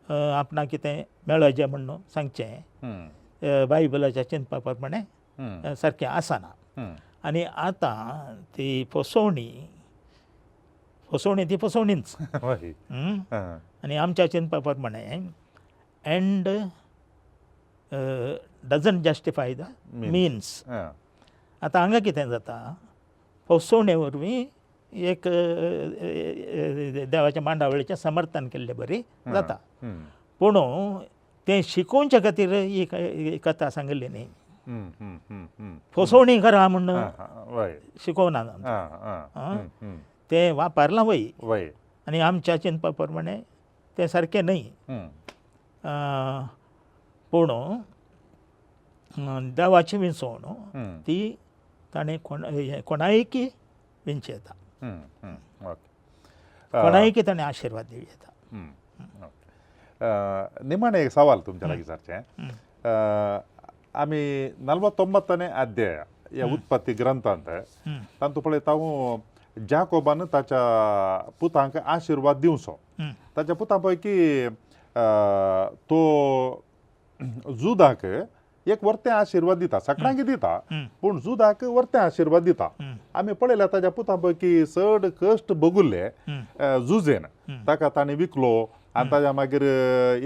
[SPEAKER 3] आपणाक कितें मेळचें म्हणून सांगचें बायबलाच्या चिंतपा प्रमाणे सारकें आसना. आनी आतां ती फसवणी ती फसवणीच. आनी आमच्या चिंतपा प्रमाणे end doesn't justify the means.
[SPEAKER 2] हां
[SPEAKER 3] आतां हांगा कितें जाता, फसवणे वरवीं एक देवाच्या मांडावळीचें समर्थन केल्लें बरी जाता. पूण तें शिकोवचे खातीर ही कथा सांगिल्ली न्ही. फसवणी करा म्हण
[SPEAKER 2] वय
[SPEAKER 3] शिकोवना. तें वापरलां वय
[SPEAKER 2] वय
[SPEAKER 3] आनी आमच्या चिंतपा प्रमाणे तें सारकें न्ही. पूण देवाची विंचवण ती ताणें कोणायकी विंची येता, कोणायकी ताणें आशिर्वाद दिवं येता.
[SPEAKER 2] निमाणे एक सवाल तुमच्याला विचारचें. आमी 49ನೇ अध्याय या उत्पत्ती ग्रंथांत तातूंत पळयता जाकोबान ताच्या पुतांक आशिर्वाद दिवचो. ताच्या पुतां पैकी तो जुदाक एक वर्तें आशिर्वाद दिता, सगळ्यांक दिता, पूण जुदाक वर्तें आशिर्वाद दिता. आमी पळयल्या ताच्या पुतां पैकी चड कश्ट भोगुल्ले जुजेन ताका ताणें विकलो आनी ताच्या मागीर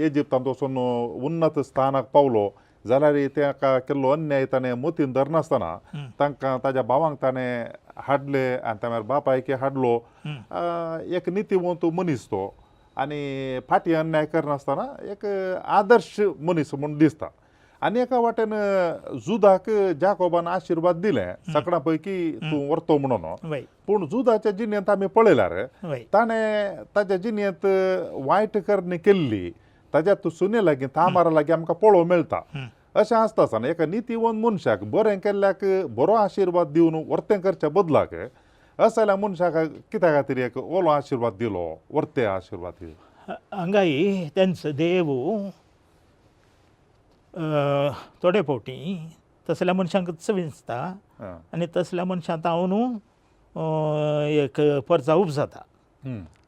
[SPEAKER 2] इजिप्तांत वचून उन्नत स्थानाक पावलो जाल्यार ताका केल्लो अन्याय ताणें मतीन धरनासतना तांकां ताच्या भावांक ताणें हाडले आनी त्या बापायकी हाडलो. एक नितीवंत मनीस तो आनी फाटी अन्याय करनासतना एक आदर्श मनीस म्हूण दिसता. आनी एका वाटेन जुदाक जाकोबान आशिर्वाद दिलें सगळ्यां पैकी तूं व्हरतो म्हणून, पूण जुदाच्या जिणेंत आमी पळयल्यार ताणें ताच्या जिणेंत वायट करणी केल्ली ताच्या सुने लागीं तामारा लागीं आमकां पळोवंक मेळटा. अशें आसता आसतना एका नितीवंत मनशाक बरें केल्ल्याक बरो आशिर्वाद दिवन वर्तें करच्या बदलाक असल्या मनशाक कित्या खातीर एक ओलो आशिर्वाद दिलो, वर्तें आशिर्वाद दिलो?
[SPEAKER 3] हांगाय तेंचो देव थोडे फावटी तसल्या मनशांक विंचता आनी तसल्या मनशां तावन एक परजा उपजाता.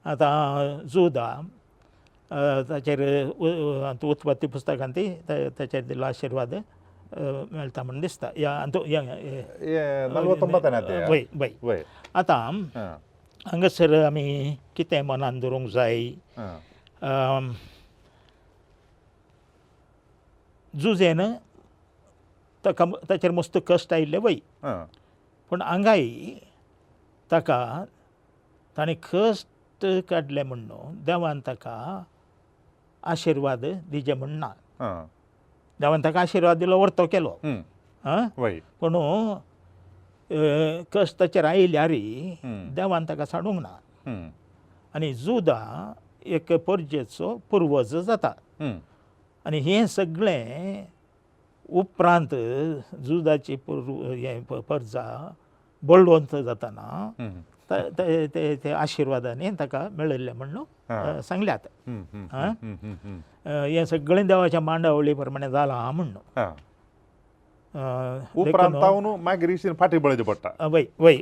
[SPEAKER 3] आतां जुदा ताचेर उत्पत्ती पुस्तकांत ताचेर दिल्लो आशिर्वाद मेळटा म्हण दिसता. वय आतां हांगासर आमी कितें मनान दवरूंक जाय, जुजेन ताका ताचेर मस्त कश्ट आयिल्ले वय, पूण हांगाय ताका ताणें कश्ट काडले म्हणून देवान ताका आशिर्वाद दिजे म्हण ना. देवान ताका आशिर्वाद दिलो, वर्तो केलो, पूण कश्ट ताचेर आयल्यारय देवान ताका साडूंक ना. आनी जुदा एक परजेचो पुर्वज जाता. आनी हें सगळें उपरांत जुदाची परजा बळवंत जातना ते आशिर्वादांनी ताका मेळिल्लें म्हणून सांगल्यात. हें सगळें देवाच्या मांडावळी प्रमाणे जालां म्हणून.
[SPEAKER 2] उपरांत मागीर इशीन फाटी बळयचें पडटा.
[SPEAKER 3] वय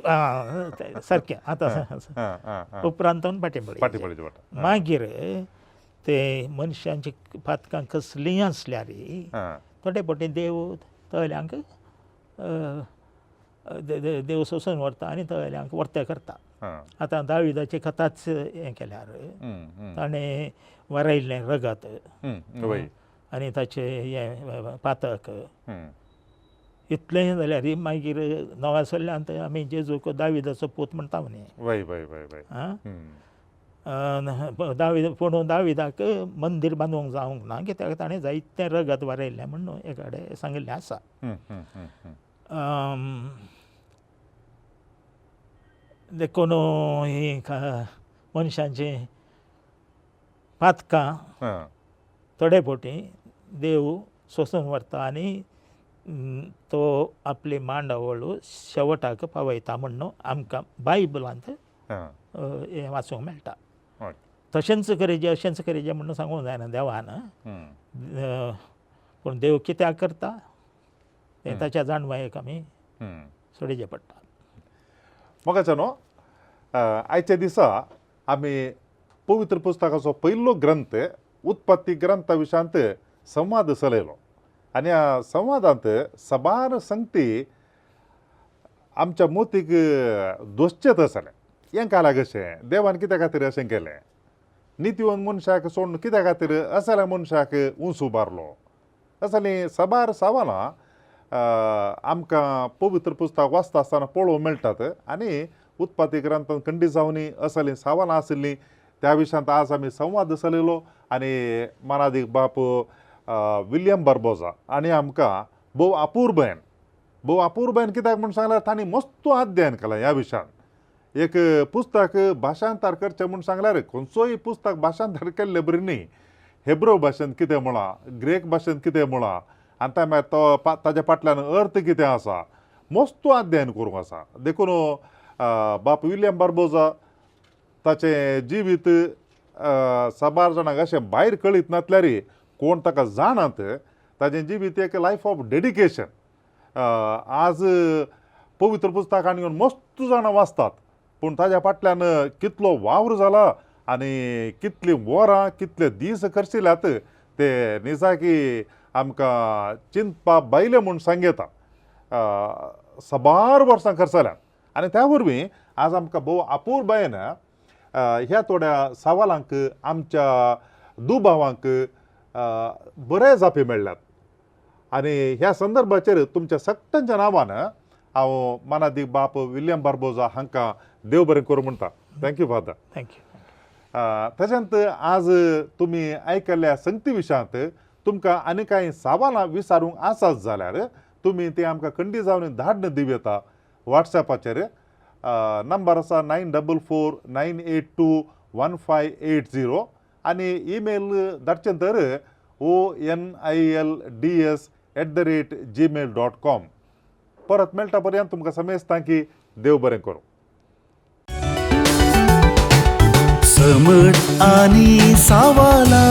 [SPEAKER 3] सारकें. आतां उपरांत फाटी बळयचें पडटा. मागीर ते मनशांची पातकां कसलींय आसल्यार थोडे फावटी देव तळ्यांक देव सोंसून व्हरता आनी तळ्यांक वर्तें करता. आतां दाविदाची कथाच हें केल्यार ताणें वारयल्लें रगत आनी ताचें हें पातक इतलें जाल्यार मागीर नव्या सल्ल्यांत आमी जेजूक दाविदाचो पूत म्हणटा न्ही. पूण दाविदाक मंदीर बांदूंक जावंक ना कित्याक ताणें जायतें रगत वारयल्लें म्हणून एका कडेन सांगिल्लें आसा. देखून ही मनशांची पातकां थोडे फावटी देव सोंसून व्हरता आनी तो आपली मांडावळ शेवटाक पावयता म्हणून आमकां बायबलांत हें वाचूंक मेळटा. तशेंच करेजें अशेंच करेजें म्हणून सांगूंक जायना देवान. पूण देव कित्याक करता तें ताच्या जाणवायेक आमी सोडिचें पडटा.
[SPEAKER 2] म्हाका न्हू आयच्या दिसा आमी पवित्र पुस्तकाचो पयलो ग्रंथ उत्पत्ती ग्रंथा विशयांत संवाद चलयलो आनी ह्या संवादांत सबार संगती आमच्या मोतीक दोसचेत आसले. हें कालाक अशें देवान कित्या खातीर अशें केलें, नितीवंत मनशाक सोडून कित्या खातीर असल्या मनशाक उंच उबारलो, असली सबार सावाला आमकां पवित्र पुस्तक वाचता आसतना पळोवंक मेळटात आनी उत्पत्ती ग्रंथांत खंडी जावनी असली सावालां आशिल्लीं त्या विशयांत आज आमी संवाद चलयलो आनी मानादीक बाप विलियम बार्बोजा आनी आमकां भोव अपूर्बेन कित्याक म्हूण सांगल्यार तांणी मस्त अध्ययन केलां ह्या विशयान एक पुस्तक भाशांतर करचें म्हूण सांगल्यार खंयचोय पुस्तक भाशांतर केल्लें बरी न्ही हेब्रो भाशेंत कितें म्हणा ग्रेक भाशेंत कितें म्हणा आनी त्या मागीर तो ताच्या फाटल्यान अर्थ कितें आसा मस्त अध्ययन करूंक आसा देखून बाप विलियम बार्बोजा ताचें जिवीत साबार जाणांक अशें भायर कळीत नासल्यार कोण ताका जाणात ताचें जिवीत एक लायफ ऑफ डेडिकेशन आज पवित्र पुस्तकान येवन मस्त जाणां वाचतात पूण ताच्या फाटल्यान कितलो वावर जाला आनी कितलीं वरां कितले दीस करशिल्ल्यात ते निजाकी आमकां चिंतपाक बायले म्हूण सांग येता सबार वर्सां करसल्यात आनी त्या वरवीं आज आमकां भोव अपूर्बायेन ह्या थोड्या सवालांक आमच्या दुभावांक बरे जापे मेळ्ळ्यात आनी ह्या संदर्भाचेर तुमच्या सगळ्यांच्या नांवान हांव मानादीक बाप विलियम बार्बोजा हांकां देव बरें करूं म्हणटा थँक्यू फादर
[SPEAKER 3] थँक्यू
[SPEAKER 2] तशेंच आज तुमी आयकल्ल्या संगती विशयांत तुमकां आनी कांय सवालां विचारूंक आसात जाल्यार तुमी ती आमकां खंडी जावन धाडन दिव येता वॉट्सॅपाचेर नंबर आसा 9449821580 आनी ईमेल धाडचें तर onilds@gmail.com परत मेळटा पर्यंत तुमकां समेजता की देव बरें करूं
[SPEAKER 1] समट आणि सावाला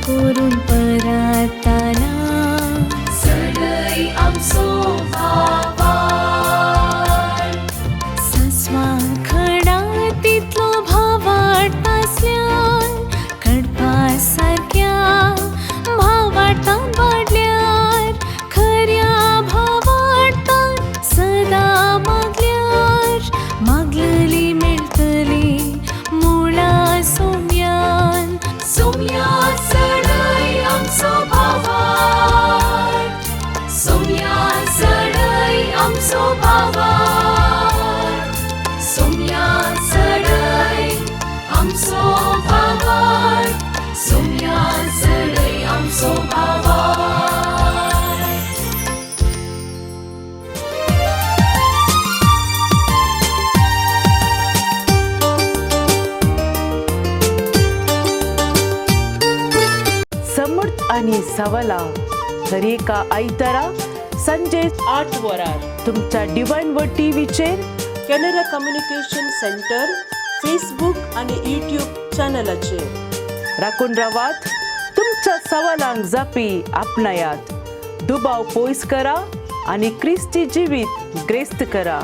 [SPEAKER 4] करून पराताना सडई आमचो भावार सस्वा खडा तितलो भावाटासल्यान कडपा सारक्या भावाटा वाडल्यार खऱ्या भावाटान सदा मागल्यार मागलेली मेळटली मुळा सोम्यान सोम्यान सडई आमचो भावार सोम्यान सडई आमचो भावार सोम्यान सडई आमचो भावार सोम्यान सडई आमचो भावार
[SPEAKER 5] समर्थ आणि सवाला हर एका आयतारा संजे
[SPEAKER 6] 8 वरार
[SPEAKER 5] तुमच्या डिवाइन वर्ड टीव्हीचेर
[SPEAKER 6] कॅनरा कम्युनिकेशन सेंटर फेसबुक आणि यूट्यूब चॅनलाचेर
[SPEAKER 5] राखून रावात तुमच्या सवालांक जापी आपणायात दुबाव पयस करा आणि ख्रिस्ती जिवीत ग्रेस्त करा.